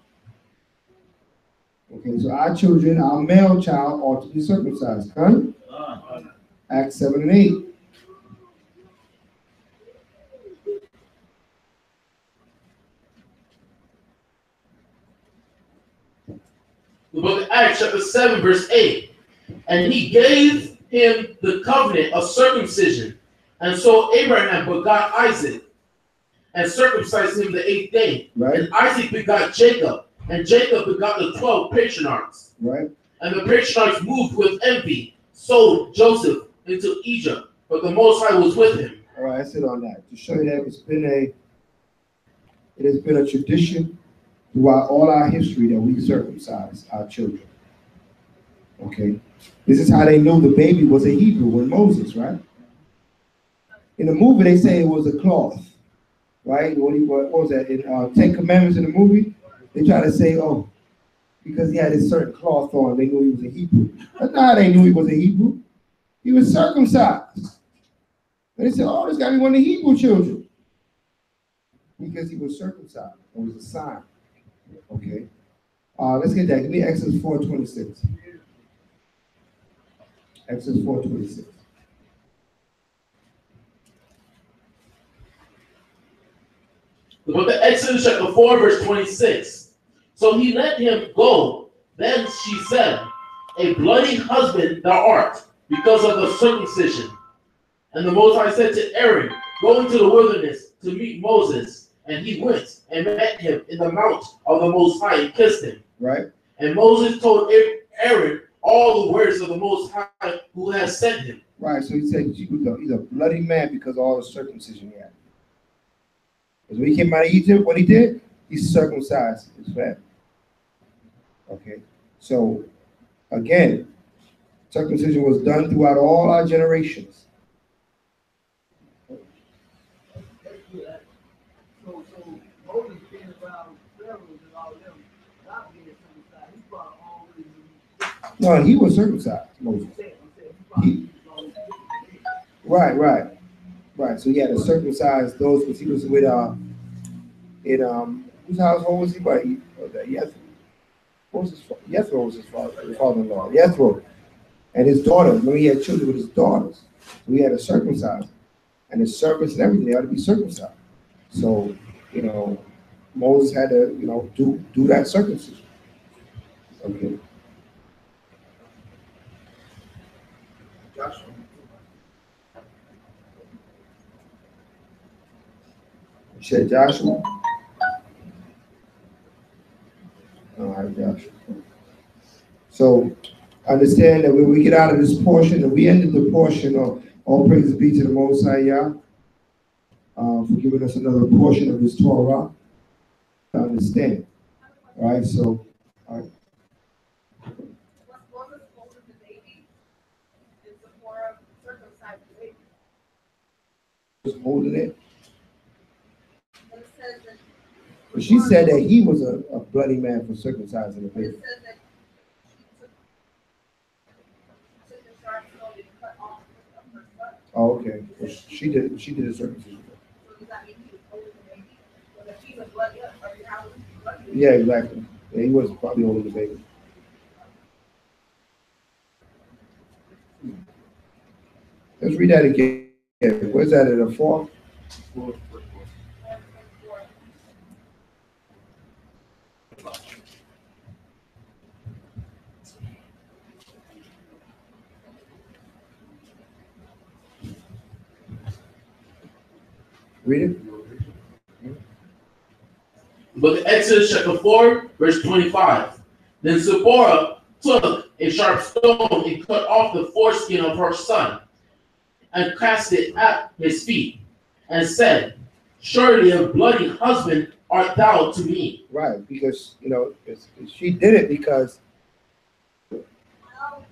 Okay, so our children, our male child ought to be circumcised. Huh? Acts 7 and 8. The book of Acts, chapter 7, verse 8. And he gave him the covenant of circumcision. And so Abraham begot Isaac and circumcised him the 8th day. Right. And Isaac begot Jacob. And Jacob begot the 12 patriarchs. Right. And the patriarchs moved with envy, sold Joseph into Egypt, but the Most High was with him. All right, I said on that to show you that it has been a tradition throughout all our history that we circumcise our children. Okay, this is how they knew the baby was a Hebrew when Moses, right? In the movie, they say it was a cloth, right? What was that in 10 Commandments in the movie? They try to say, oh, because he had a certain cloth on, they knew he was a Hebrew. That's not how they knew he was a Hebrew. He was circumcised. And they said, oh, this got to be one of the Hebrew children. Because he was circumcised. It was a sign. Okay. Let's get that. Give me Exodus 4:26. Exodus 4:26. The book of Exodus, chapter 4, verse 26. So he let him go. Then she said, a bloody husband thou art, because of the circumcision. And the Most High said to Aaron, go into the wilderness to meet Moses. And he went and met him in the mount of the Most High and kissed him. Right. And Moses told Aaron all the words of the Most High who has sent him. Right, so he said he's a bloody man because of all the circumcision he had. Because when he came out of Egypt, what he did, he circumcised his family. Okay, so again, circumcision was done throughout all our generations. So Moses being around Pharaoh and all them, not being circumcised, he probably always No, he was circumcised, Moses. Right. So he had to circumcise those because he was with whose household was he by? Jethro was his father-in-law. Jethro and his daughter. Remember, he had children with his daughters. So he had to circumcise, and his servants and everything, they had to be circumcised. So Moses had to do that circumcision. Okay. Joshua. You said Joshua? All right, Joshua. So understand that when we get out of this portion, and we ended the portion of all praises be to the Most High Yah for giving us another portion of His Torah to understand. All right, so, all right. Was Moses holding the baby in Sephora circumcised the baby? Was holding it. And it says that. But she said that he was a bloody man for circumcising the It baby. says that she took the sharp stone and cut off her son. Oh, okay. Well, she did a circumcision. So does that mean he was holding the baby? But if he's a bloody, or how was he bloody? Yeah, exactly. Yeah, he was probably holding the baby. Let's read that again. Where's that in the 4th? Read it. The book of Exodus chapter 4, verse 25. Then Zipporah took a sharp stone and cut off the foreskin of her son and cast it at his feet and said, surely a bloody husband art thou to me. Right, because, she did it because, you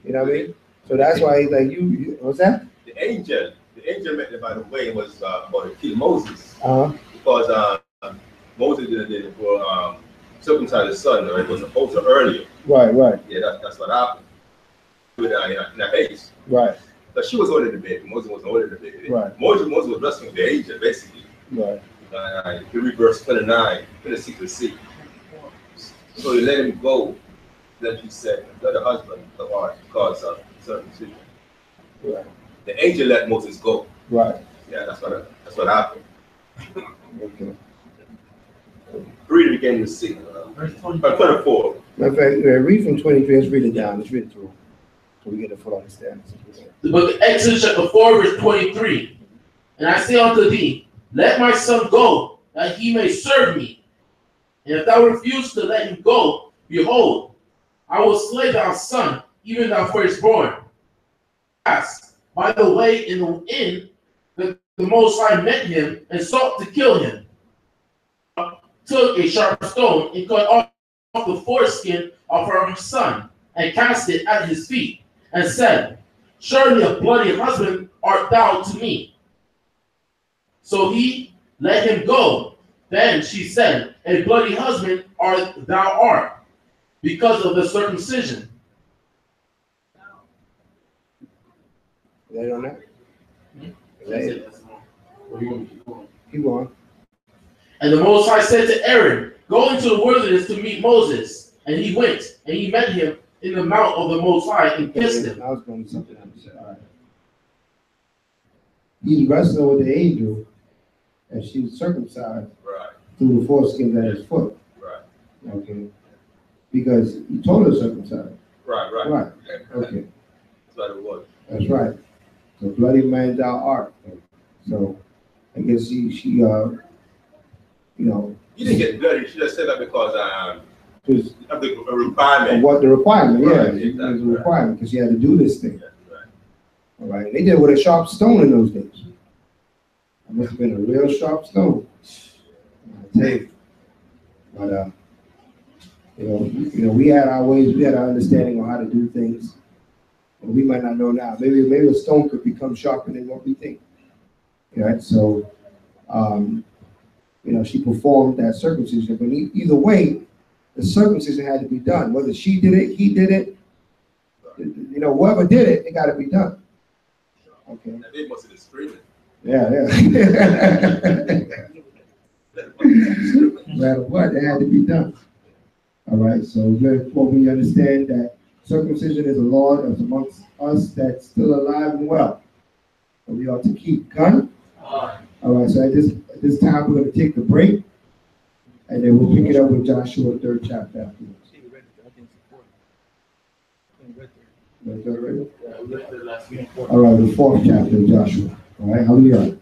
know what I mean? So that's why he's like, what's that? The angel met, by the way, was about to kill Moses. Uh-huh. Because Moses did it for circumcise his son, or it was supposed to earlier. Right. Yeah, that's what happened. With in a haste. Right. So she was holding the baby. Moses was holding the baby. Right. Moses was wrestling with the angel, basically. Right. You read verse 29, 26 to see. So he let him go. Then he said, let the husband of ours because of circumcision. Right. The angel let Moses go. Right. Yeah, that's what happened. Okay. Read it again to see. Verse 24. Matter of fact, read from 23. Let's read it down. Let's read it through, so we get a full understanding. The book of Exodus chapter 4, verse 23. And I say unto thee, let my son go, that he may serve me. And if thou refuse to let him go, behold, I will slay thy son, even thy firstborn. By the way, in the inn, the Most High met him and sought to kill him. Took a sharp stone and cut off the foreskin of her son and cast it at his feet and said, surely a bloody husband art thou to me. So he let him go. Then she said, a bloody husband thou art, because of the circumcision. They don't know. That's it. Keep on. And the Most High said to Aaron, go into the wilderness to meet Moses. And he went, and he met him in the mount of the Most High and kissed him. I was going to something else. All right. He's wrestling with the angel, and she was circumcised through the foreskin at his foot. Right. Okay. Because he told her circumcised. Right. Right. Okay. That's what it was. That's right. So bloody man thou art. So I guess she You didn't get bloody. She just said that because just of the requirement. what the requirement, yeah, Right, it was a exactly. requirement because she had to do this thing. Yeah, right. All right. They did it with a sharp stone in those days. It must have been a real sharp stone. I tell you. But we had our ways, we had our understanding on how to do things. And we might not know now. Maybe a stone could become sharper than what we think. Right? So she performed that circumcision. But either way, the circumcision had to be done. Whether she did it, he did it, whoever did it, it got to be done. Okay. And they must have been screaming. Yeah. No matter what, it had to be done. All right. So therefore, we understand that circumcision is a law that's amongst us that's still alive and well. So we ought to keep gun. All right. So at this time, we're going to take a break, and then we'll pick it up with Joshua, 3rd chapter afterwards. All right, the 4th chapter of Joshua. All right, hallelujah.